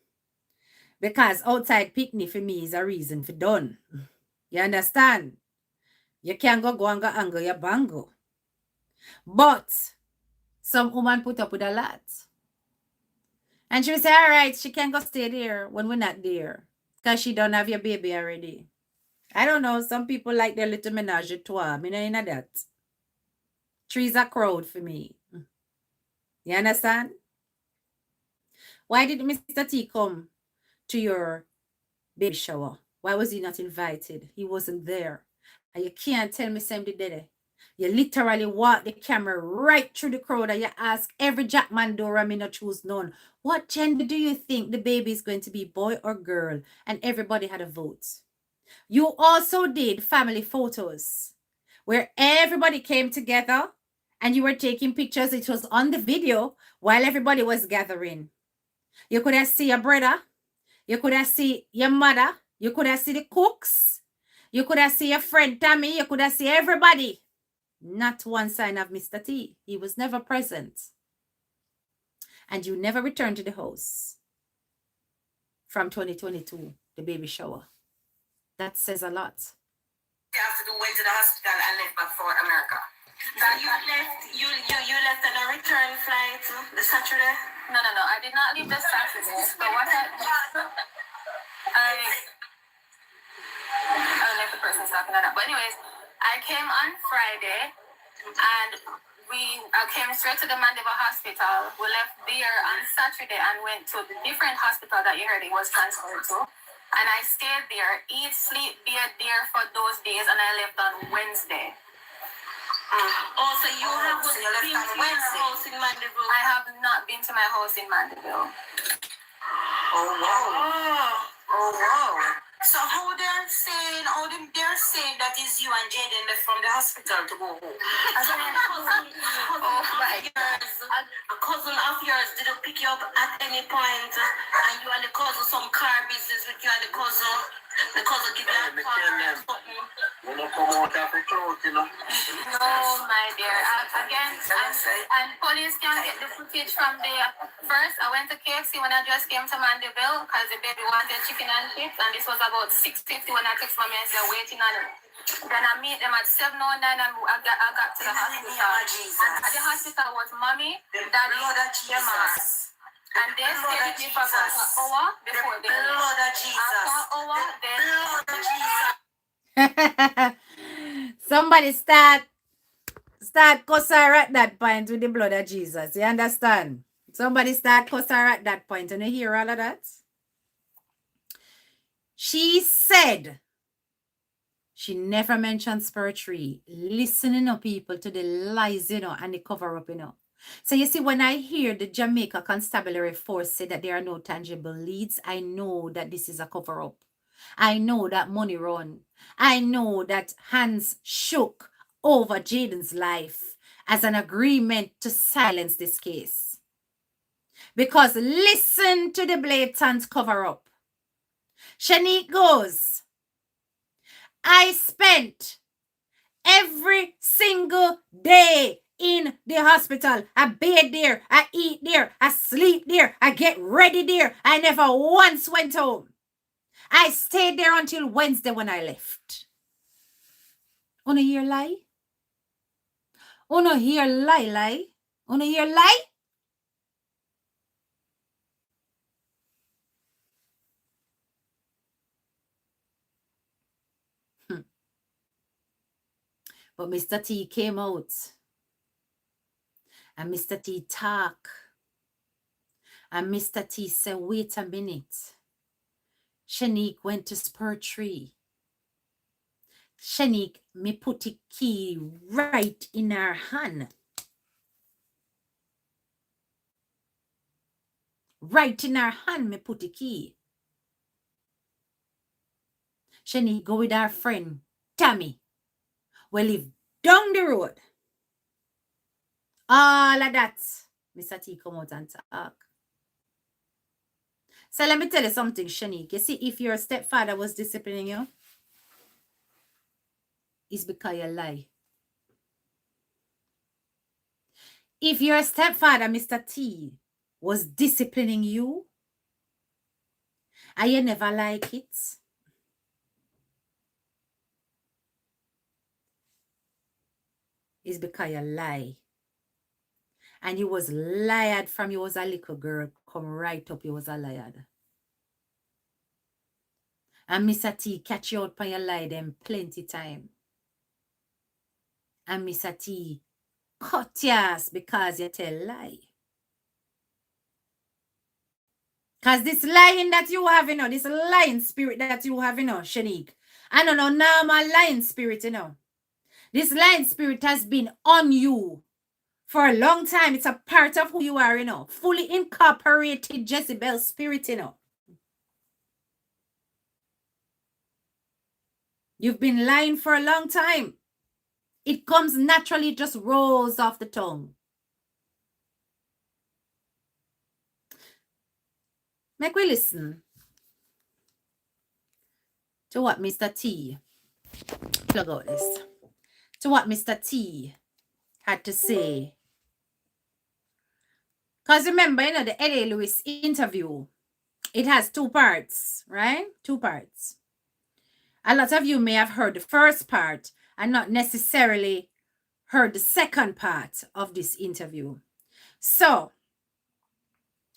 Because outside picnic for me is a reason for done. You understand? You can't go and go angle your bango. But some woman put up with a lot. And she will say, all right, she can go stay there when we're not there. Because she don't have your baby already. I don't know. Some people like their little menage a trois. Me no know that. Trees are crowd for me. You understand? Why did Mr. T come to your baby shower? Why was he not invited? He wasn't there. And you can't tell me Sam did it. You literally walk the camera right through the crowd and you ask every Jackman Dora, me not choose none. What gender do you think the baby is going to be, boy or girl? And everybody had a vote. You also did family photos where everybody came together and you were taking pictures. It was on the video while everybody was gathering. You could have seen your brother. You could have seen your mother. You could have seen the cooks. You could have seen your friend Tammy. You could have seen everybody. Not one sign of Mr. T. He was never present. And you never returned to the house from 2022, the baby shower. That says a lot. You have to went to the hospital and left back for America. That you left on a return flight the Saturday? No. I did not leave the Saturday. But what I don't know if the person's talking or not. But anyways, I came on Friday and I came straight to the Mandeville Hospital. We left there on Saturday and went to the different hospital that you heard it was transferred to. And I stayed there, eat, sleep, be there for those days, and I left on Wednesday. So you have been to your house in Mandeville? I have not been to my house in Mandeville. Oh wow. So how they're saying that is you and Jaden left from the hospital to go home? A cousin of yours didn't pick you up at any point, and you and the cousin some car business with you and the cousin. The cousin give you a car or something. You don't come out of the truth, you know. No, my dear. Again, and police can get the footage from there. First, I went to KFC when I just came to Mandeville because the baby wanted chicken and chips, and this was about 6:50 when I text mommy and said waiting on it. Then I meet them at 7:09 and I got to the hospital. And at the hospital was mommy, daddy, your mom. And they stayed with me for about an hour before they left. Blood of Jesus. After an hour, then blood of Jesus. Somebody start cuss her at that point with the blood of Jesus. You understand? Somebody start cuss her at that point. And you hear all of that? She said she never mentioned Spur Tree. Listening to people to the lies, and the cover up, So you see, when I hear the Jamaica Constabulary Force say that there are no tangible leads, I know that this is a cover-up. I know that money run. I know that hands shook over Jaden's life as an agreement to silence this case. Because listen to the blatant cover-up. Sheneque goes, I spent every single day in the hospital. I bathe there, I eat there, I sleep there, I get ready there. I never once went home. I stayed there until Wednesday when I left. Wanna hear lie? Wanna hear lie? Wanna hear lie? But Mr. T came out. And Mr. T talk. And Mr. T said, wait a minute. Sheneque went to Spur Tree. Sheneque, me put the key right in her hand. Right in her hand, me put the key. Sheneque go with her friend, Tammy. We live down the road. All of that, Mr. T come out and talk. So let me tell you something, Sheneque. You see, if your stepfather was disciplining you, it's because you lie. If your stepfather, Mr. T, was disciplining you, and you never like it, it's because you lie. And you was lied from you was a little girl, come right up, you was a liar. And Mr. T catch you out for your lie them plenty time. And Mr. T cut your ass because you tell lie. Because this lying that you have, this lying spirit that you have, Sheneque, I don't know, normal lying spirit, This lying spirit has been on you for a long time. It's a part of who you are, Fully incorporated Jezebel spirit, You've been lying for a long time. It comes naturally, just rolls off the tongue. Make we listen to what Mr. T, plug out this, to what Mr. T had to say. Because remember, the L.A. Lewis interview, it has 2 parts, right? 2 parts. A lot of you may have heard the first part and not necessarily heard the second part of this interview. So,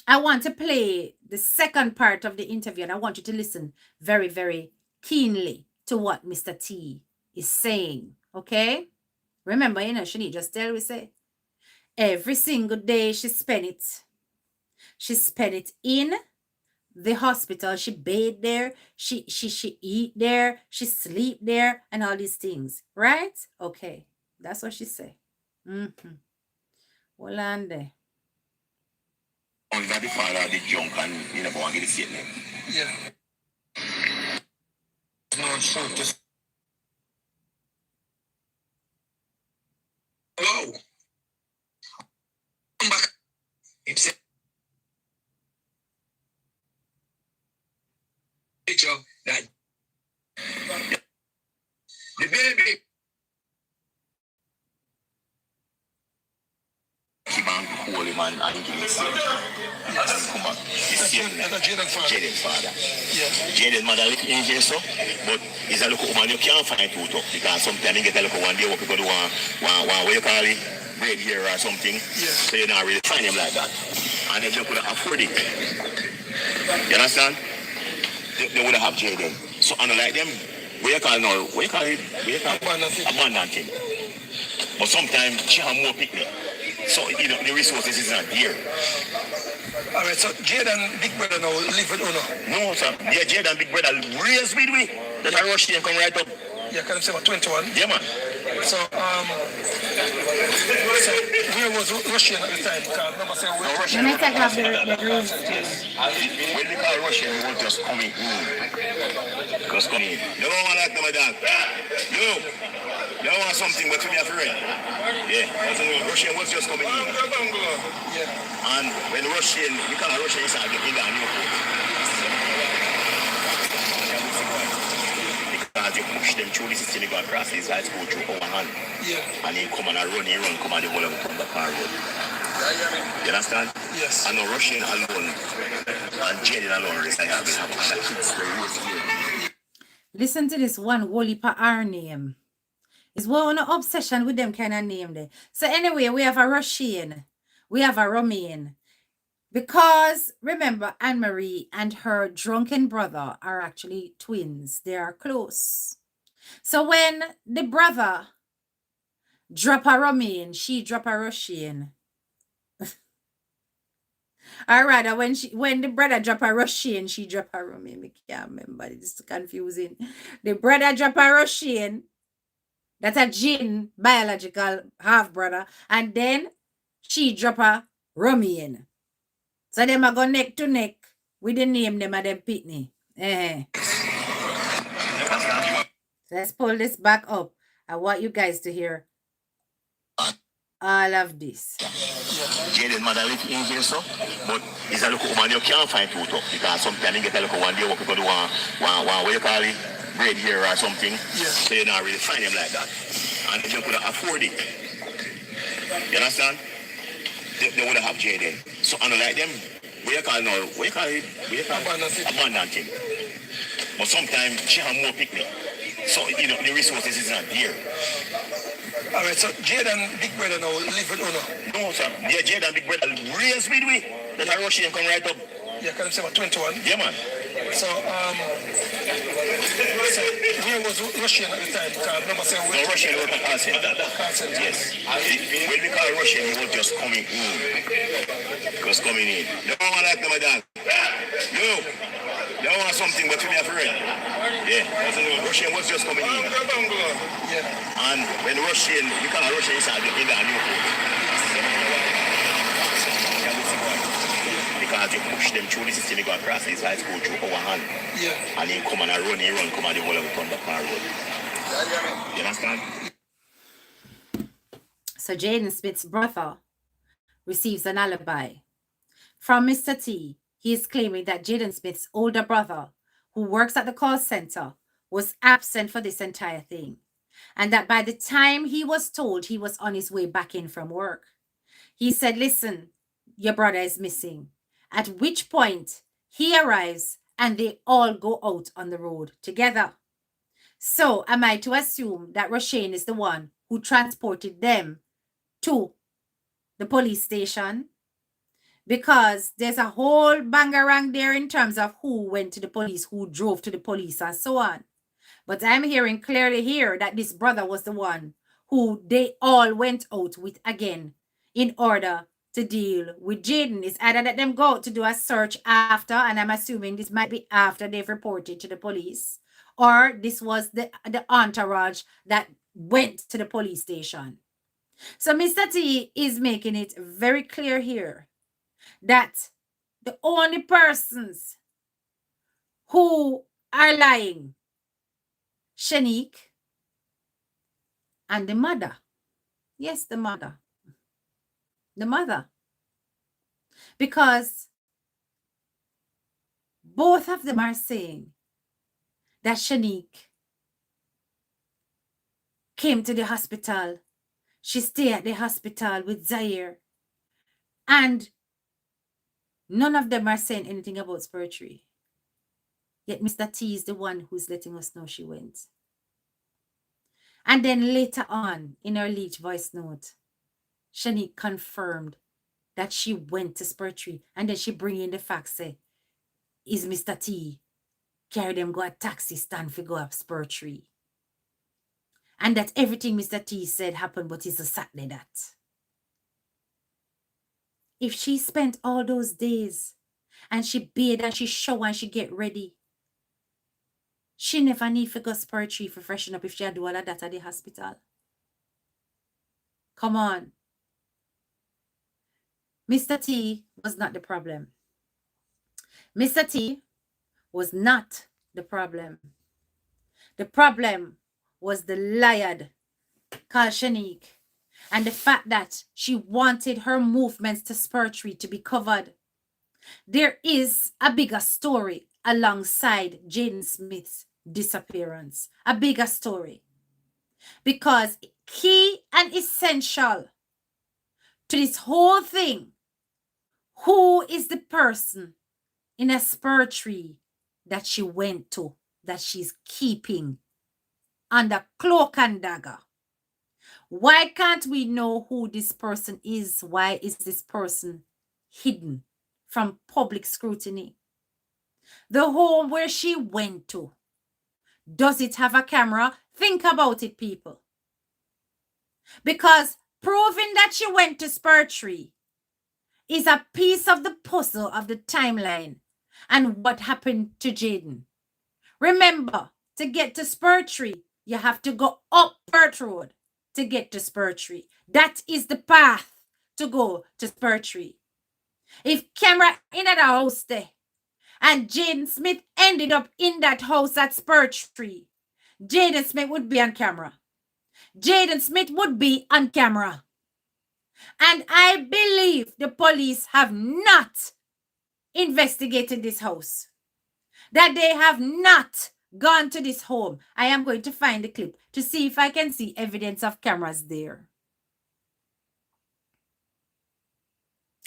I want to play the second part of the interview, and I want you to listen very, very keenly to what Mr. T is saying, okay? Remember, Sheneque just tell we say, every single day she spent it in the hospital. She bathe there, she eat there, she sleep there, and all these things, right? Okay, that's what she say. Hold on there. Is that the father of the junk and you never want to get the statement? Yeah. No, sure. Just... Hello. Come back. It's picture that the baby. Keep on holy man and give me sin. Yes. Come on. Jaden's father. Yes. Jaden's mother in here, so, but it's a local woman you can't find too tough because sometimes you get a local one day what people do want what you call it, braid hair or something. Yes. So you're not really find him like that. And if you could afford it. You understand? They would have Jaden. So I don't like them. What you call it? Abundant. But sometimes she have more picnic. So, the resources is not here. All right, so Jaden Big Brother now live with Uno? No, sir. Yeah, Jaden Big Brother raised with me. That I rush and come right up. Yeah, can I say about 21? Yeah, man. So, where was Russian at the time? Because remember saying where Russian was the room. When we call Russian, we will just come in. Just come in. You don't want that, my dog. You want something, but you have to read. Yeah, Russian was just coming in. Yeah. And when Russian, you can't Russian inside the in the new court. Because you push them through the system, you go across these guys go through our hand. Yeah. And he come and run, come and they will come back and run. You understand? Yes. And no Russian alone and Jaden alone, I have kids. Listen to this one, Wally Pa our name. It's one obsession with them kind of name there. So anyway, we have a Russian. We have a Romaine. Because remember, Anne-Marie and her drunken brother are actually twins. They are close. So when the brother drop a Romaine, she drop a Russian. Or rather, when the brother drop a Russian, she drop a Romaine. I can't remember. It's confusing. The brother drop a Russian. That's a Jin biological half brother, and then she drop a Romaine. So them are go neck to neck with the name them of them pitney. Let's pull this back up. I want you guys to hear all of this. Jaden mother live in here so, but it's a local woman you can't find too tough because sometimes you get a local one day what people do want what you call it, braid here or something. Yeah. So you not really find him like that. And if you could afford it. You understand? They would have Jaden. So unlike them, what you call it? Abundant thing. But sometimes she have more picnic. So you know the resources is not there. Alright, so Jaden Big Brother now live with Uno. No, sir. Yeah, Jaden Big Brother real speed way. That I rush him come right up. Yeah, can you say about 21? Yeah, man. So, where was Russian at the time? Because number say no, Russian was a call center. Yes. When we call Russian, he was just coming in. Just coming in. You don't want like my dad. You want something, but you be afraid. Yeah, Russian was just coming in. Yeah. And when Russian, you call Russian inside in the new code. Because you push them through the system, you go across this high school through our hand. Yeah. And he come and run, come and the whole of it on the car road. You understand? So Jaden Smith's brother receives an alibi from Mr. T. He is claiming that Jaden Smith's older brother, who works at the call center, was absent for this entire thing. And that by the time he was told he was on his way back in from work, he said, listen, your brother is missing. At which point he arrives and they all go out on the road together. So am I to assume that Roshane is the one who transported them to the police station? Because there's a whole bangarang there in terms of who went to the police, who drove to the police, and so on. But I'm hearing clearly here that this brother was the one who they all went out with again in order to deal with Jaden. It's either that them go out to do a search after, and I'm assuming this might be after they've reported to the police, or this was the entourage that went to the police station. So Mr. T is making it very clear here that the only persons who are lying, Sheneque and the mother. Yes, the mother. The mother. Because both of them are saying that Sheneque came to the hospital. She stayed at the hospital with Zaire. And none of them are saying anything about Spiritual. Yet Mr. T is the one who's letting us know she went. And then later on, in her leaked voice note, Sheneque confirmed that she went to Spiritual. And then she bring in the fact, say, is Mr. T carry them go a taxi stand for go up Spiritual. And that everything Mr. T said happened, but it's a Saturday that. If she spent all those days and she bathe and she shower and she get ready, she never need to go Spiritual for freshen up if she had do all of that at the hospital. Come on. Mr. T was not the problem. Mr. T was not the problem. The problem was the liar called Sheneque and the fact that she wanted her movements to Spiritual to be covered. There is a bigger story alongside Jaden Smith's disappearance. A bigger story. Because key and essential to this whole thing, who is the person in a Spiritual that she went to, that she's keeping under cloak and dagger? Why can't we know who this person is? Why is this person hidden from public scrutiny? The home where she went to, does it have a camera? Think about it, people. Because proving that she went to Spiritual is a piece of the puzzle of the timeline and what happened to Jaden. Remember, to get to Spiritual, you have to go up Perth Road to get to Spiritual. That is the path to go to Spiritual. If camera in the house there, and Jaden Smith ended up in that house at Spiritual, Jaden Smith would be on camera. Jaden Smith would be on camera. And I believe the police have not investigated this house. That they have not gone to this home. I am going to find the clip to see if I can see evidence of cameras there.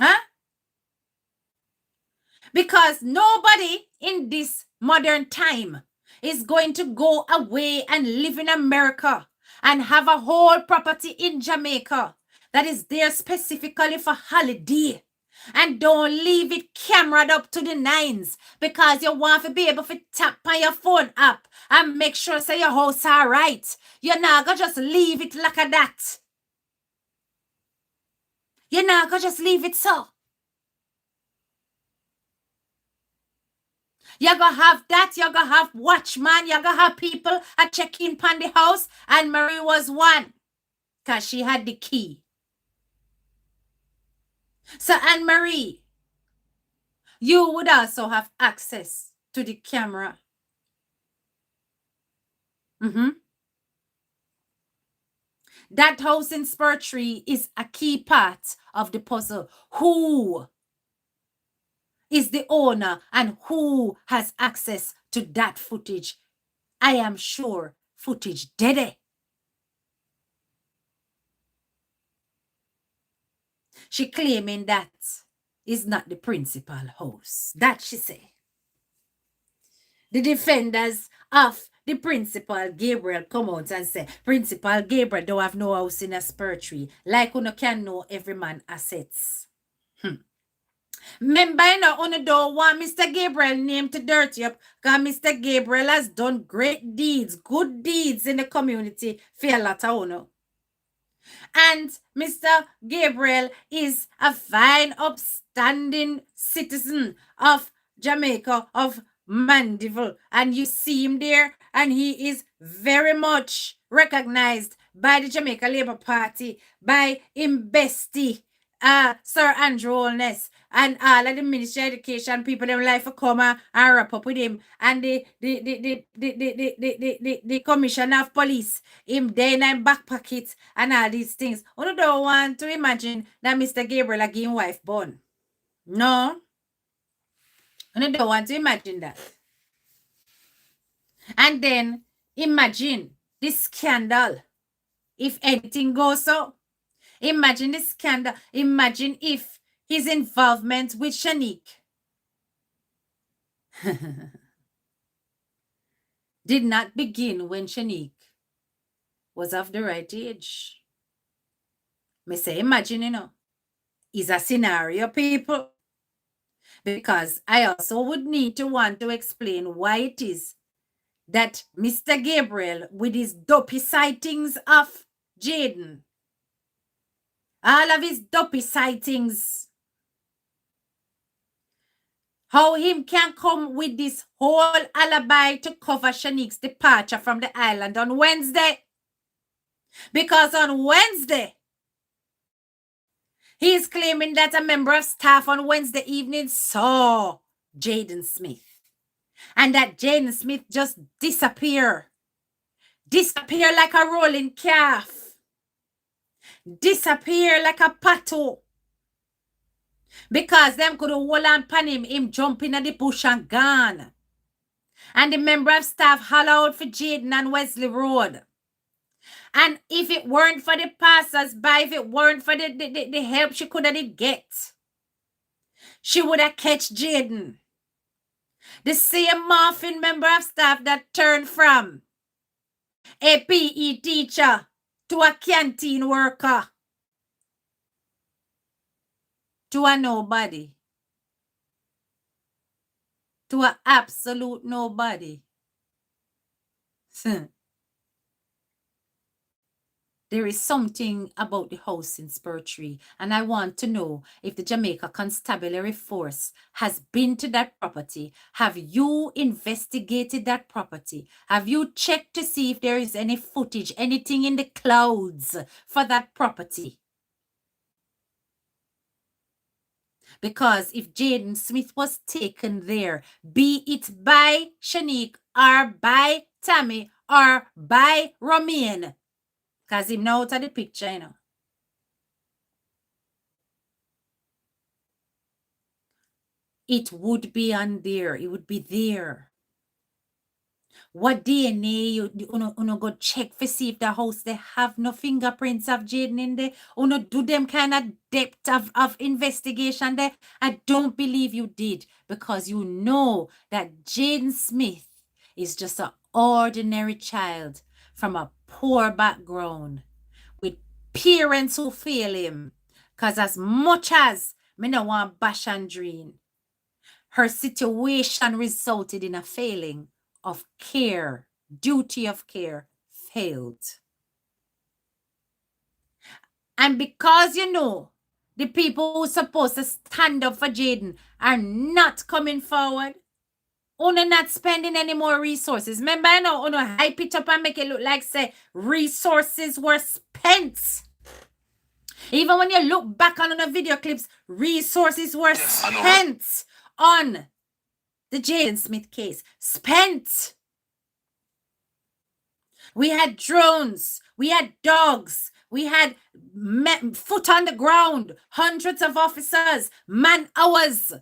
Huh? Because nobody in this modern time is going to go away and live in America and have a whole property in Jamaica that is there specifically for holiday. And don't leave it cameraed up to the nines because you want to be able to tap on your phone app and make sure say your house all right. You're not going to just leave it like a that. You're not going to just leave it so. You're going to have that. You're going to have watchman. You're going to have people a check in on the house. And Marie was one because she had the key. So Anne-Marie, you would also have access to the camera. That house in Spur Tree is a key part of the puzzle. Who is the owner and who has access to that footage? I am sure footage dead. She claiming that is not the principal house. That she say. The defenders of the principal Gabriel come out and say, Principal Gabriel don't have no house in a Spur Tree. Like you can know every man assets. Remember, you know, you don't want Mr. Gabriel name to dirty up because Mr. Gabriel has done great deeds, good deeds in the community for a lot of you. And Mr. Gabriel is a fine, upstanding citizen of Jamaica, of Mandeville. And you see him there, and he is very much recognized by the Jamaica Labour Party, by him bestie, Sir Andrew Holness, and all of the Ministry of Education people, them like to come and wrap up with him. And the Commissioner of Police, him there in his back pocket and all these things. You don't want to imagine that Mr. Gabriel a give wife born. No. You don't want to imagine that. And then imagine this scandal. If anything goes so, imagine this scandal. Imagine if his involvement with Sheneque did not begin when Sheneque was of the right age. Me say, imagine, you know, is a scenario, people. Because I also would need to want to explain why it is that Mr. Gabriel, with his dopey sightings of Jaden, all of his dopey sightings, how him can come with this whole alibi to cover Sheneque's departure from the island on Wednesday. Because on Wednesday, he is claiming that a member of staff on Wednesday evening saw Jaden Smith. And that Jaden Smith just disappear. Disappear like a rolling calf. Disappear like a pato. Because them could hold on pan him jumping at the bush and gone. And the member of staff holler out for Jaden on Wesley Road. And if it weren't for the passers-by, if it weren't for the help she could have get, she would have catch Jaden. The same Morphin member of staff that turned from a PE teacher to a canteen worker to a nobody. To a absolute nobody. There is something about the house in Spur Tree, and I want to know if the Jamaica Constabulary Force has been to that property. Have you investigated that property? Have you checked to see if there is any footage, anything in the clouds for that property? Because if Jaden Smith was taken there, be it by Sheneque or by Tammy or by Romain. Because him now out of the picture, you know. It would be on there. It would be there. What DNA you go check for see if the house they have no fingerprints of Jaden in there? Uno do them kind of depth of investigation there? I don't believe you did because you know that Jaden Smith is just an ordinary child from a poor background with parents who fail him. Cause as much as me no want bash and drain, her situation resulted in a failing of care, duty of care failed. And because you know the people who are supposed to stand up for Jaden are not coming forward, Uno not spending any more resources. Remember, I know Uno hype it up and make it look like say resources were spent. Even when you look back on the video clips, resources were spent on the Jaden Smith case. Spent. We had drones. We had dogs. We had foot on the ground. Hundreds of officers. Man hours.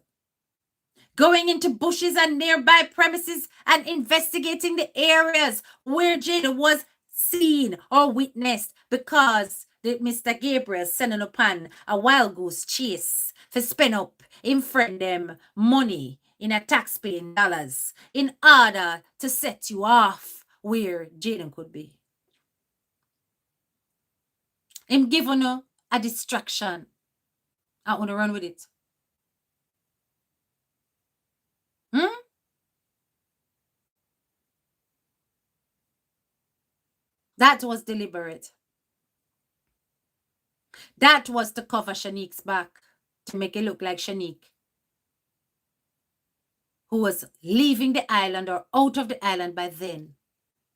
Going into bushes and nearby premises and investigating the areas where Jaden was seen or witnessed because Mr. Gabriel sending upon a wild goose chase for spend up in friend them money in a taxpaying dollars in order to set you off where Jaden could be. Him giving you a distraction. I want to run with it. That was deliberate. That was to cover Sheneque's back, to make it look like Sheneque, who was leaving the island or out of the island by then,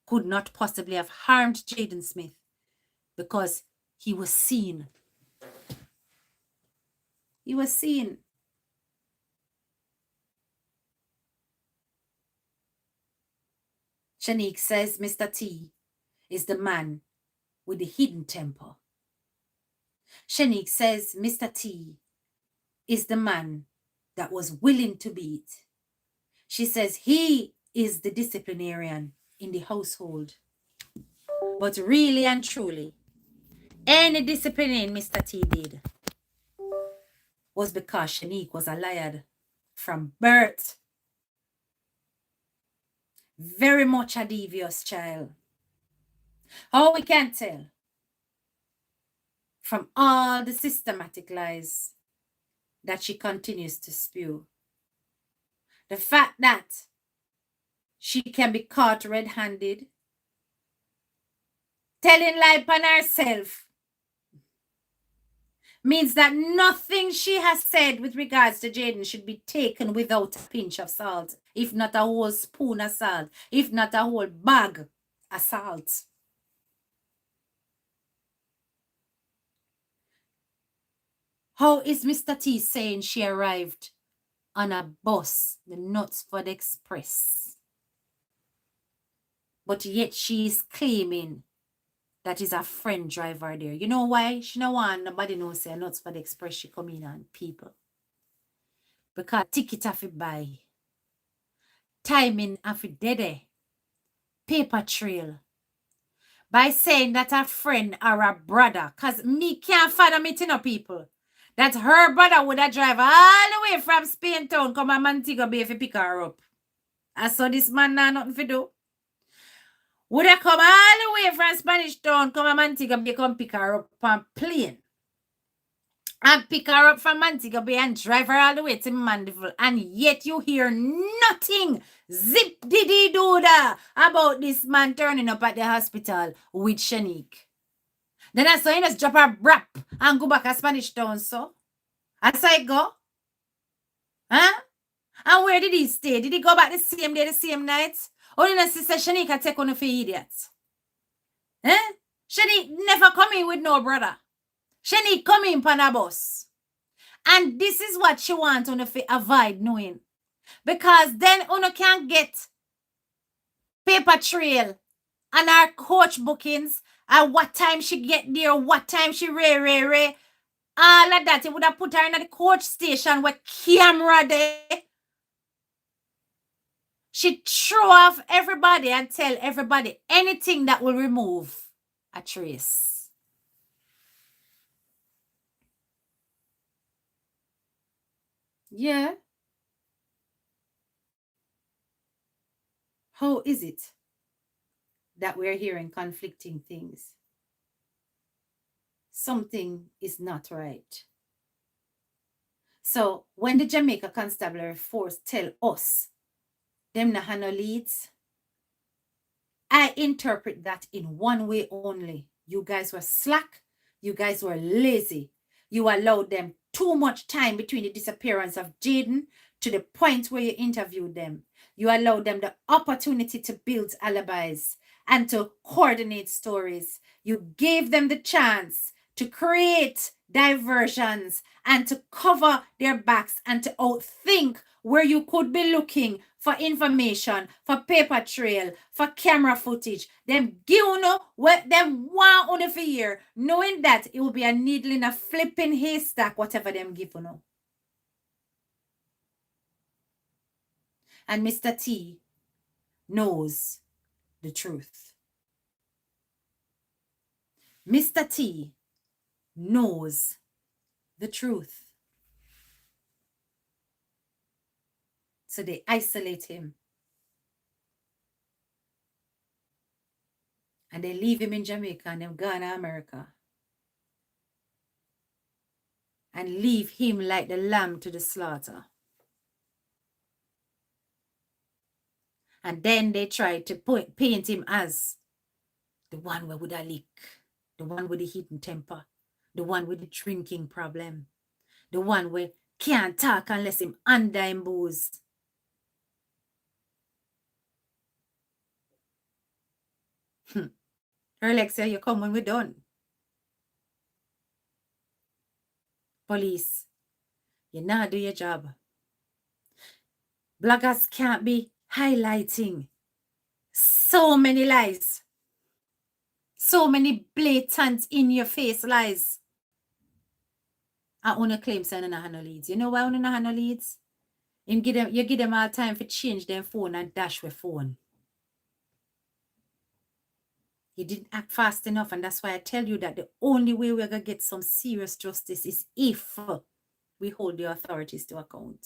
could not possibly have harmed Jaden Smith because he was seen. He was seen. Sheneque says Mr. T is the man with the hidden temper. Sheneque says Mr. T is the man that was willing to beat. She says he is the disciplinarian in the household. But really and truly, any disciplining Mr. T did was because Sheneque was a liar from birth. Very much a devious child. How we can tell? From all the systematic lies that she continues to spew. The fact that she can be caught red-handed, telling lie upon herself, means that nothing she has said with regards to Jaden should be taken without a pinch of salt, if not a whole spoon of salt, if not a whole bag of salt. How is Mr. T saying she arrived on a bus, the Knutsford Express, but yet she is claiming that is a friend driver there? You know why? She no want nobody knows say Knutsford Express she come in on people. Because ticket have to buy, timing have to dede, paper trail. By saying that a friend or a brother, because me can't fathom it, you know, people. That her brother would have drive all the way from Spain town come to Montego Bay if pick her up. I saw this man now nothing to do. Would have come all the way from Spanish town come to Montego Bay come pick her up on plane. And pick her up from Montego Bay and drive her all the way to Mandeville. And yet you hear nothing zip diddy dooda about this man turning up at the hospital with Sheneque. Then I saw him just drop her brap and go back to Spanish town, so. I saw it go. Huh? And where did he stay? Did he go back the same day, the same night? Or did I sister Sheneque take on for idiots? Eh? Sheneque never come in with no brother. Sheneque come in on a bus. And this is what she wants on to avoid knowing. Because then Uno can't get paper trail and our coach bookings and what time she get there, what time she ray. All of that, it would have put her in the coach station with camera there. She throw off everybody and tell everybody anything that will remove a trace. Yeah. How is it that we're hearing conflicting things? Something is not right. So when the Jamaica Constabulary Force tell us them na no leads, I interpret that in one way only. You guys were slack. You guys were lazy. You allowed them too much time between the disappearance of Jaden to the point where you interviewed them. You allowed them the opportunity to build alibis and to coordinate stories. You gave them the chance to create diversions and to cover their backs and to outthink where you could be looking for information, for paper trail, for camera footage. Them give you what them want on for year, knowing that it will be a needle in a flipping haystack, whatever them give you. And Mr. T knows the truth. Mr. T knows the truth. So they isolate him. And they leave him in Jamaica and they've gone to America. And leave him like the lamb to the slaughter. And then they try to paint him as the one with a lick, the one with the hidden temper, the one with the drinking problem, the one where can't talk unless him under him booze. Alexia, you come when we're done. Police, you not do your job. Bloggers can't be highlighting so many lies. So many blatant in your face lies. I own a claim saying I have no leads. You know why I don't have no leads? You give them all time for change their phone and dash with phone. He didn't act fast enough, and that's why I tell you that the only way we're going to get some serious justice is if we hold the authorities to account.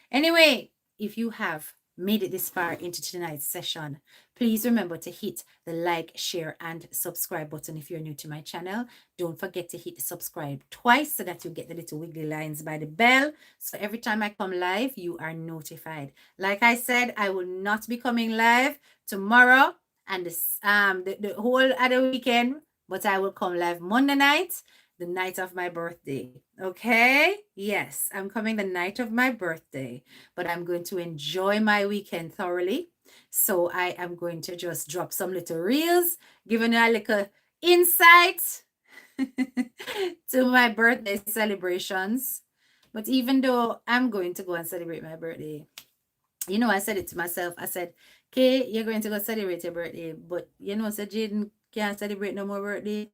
Anyway, if you have made it this far into tonight's session, please remember to hit the like, share, and subscribe button if you're new to my channel. Don't forget to hit the subscribe twice so that you get the little wiggly lines by the bell. So every time I come live, you are notified. Like I said, I will not be coming live tomorrow and the whole other weekend, but I will come live Monday night, the night of my birthday. Okay? Yes, I'm coming the night of my birthday, but I'm going to enjoy my weekend thoroughly. So I am going to just drop some little reels, giving you a little insight to my birthday celebrations. But even though I'm going to go and celebrate my birthday, you know, I said it to myself. I said, Kay, you're going to go celebrate your birthday, but you know, said Jaden can't celebrate no more birthday.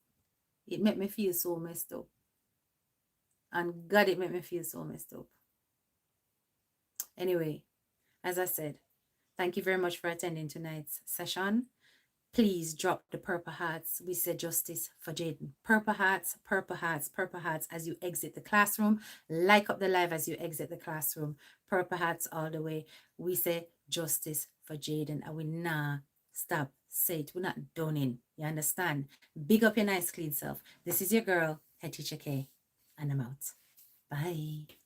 It made me feel so messed up. And God, it made me feel so messed up. Anyway, as I said, thank you very much for attending tonight's session. Please drop the purple hearts. We say justice for Jaden. Purple hearts, purple hearts, purple hearts as you exit the classroom. Like up the live as you exit the classroom. Purple hearts all the way. We say justice for Jaden. And we nah stop. Say it. We're not done in. You understand? Big up your nice clean self. This is your girl, Head Teacher K. And I'm out. Bye.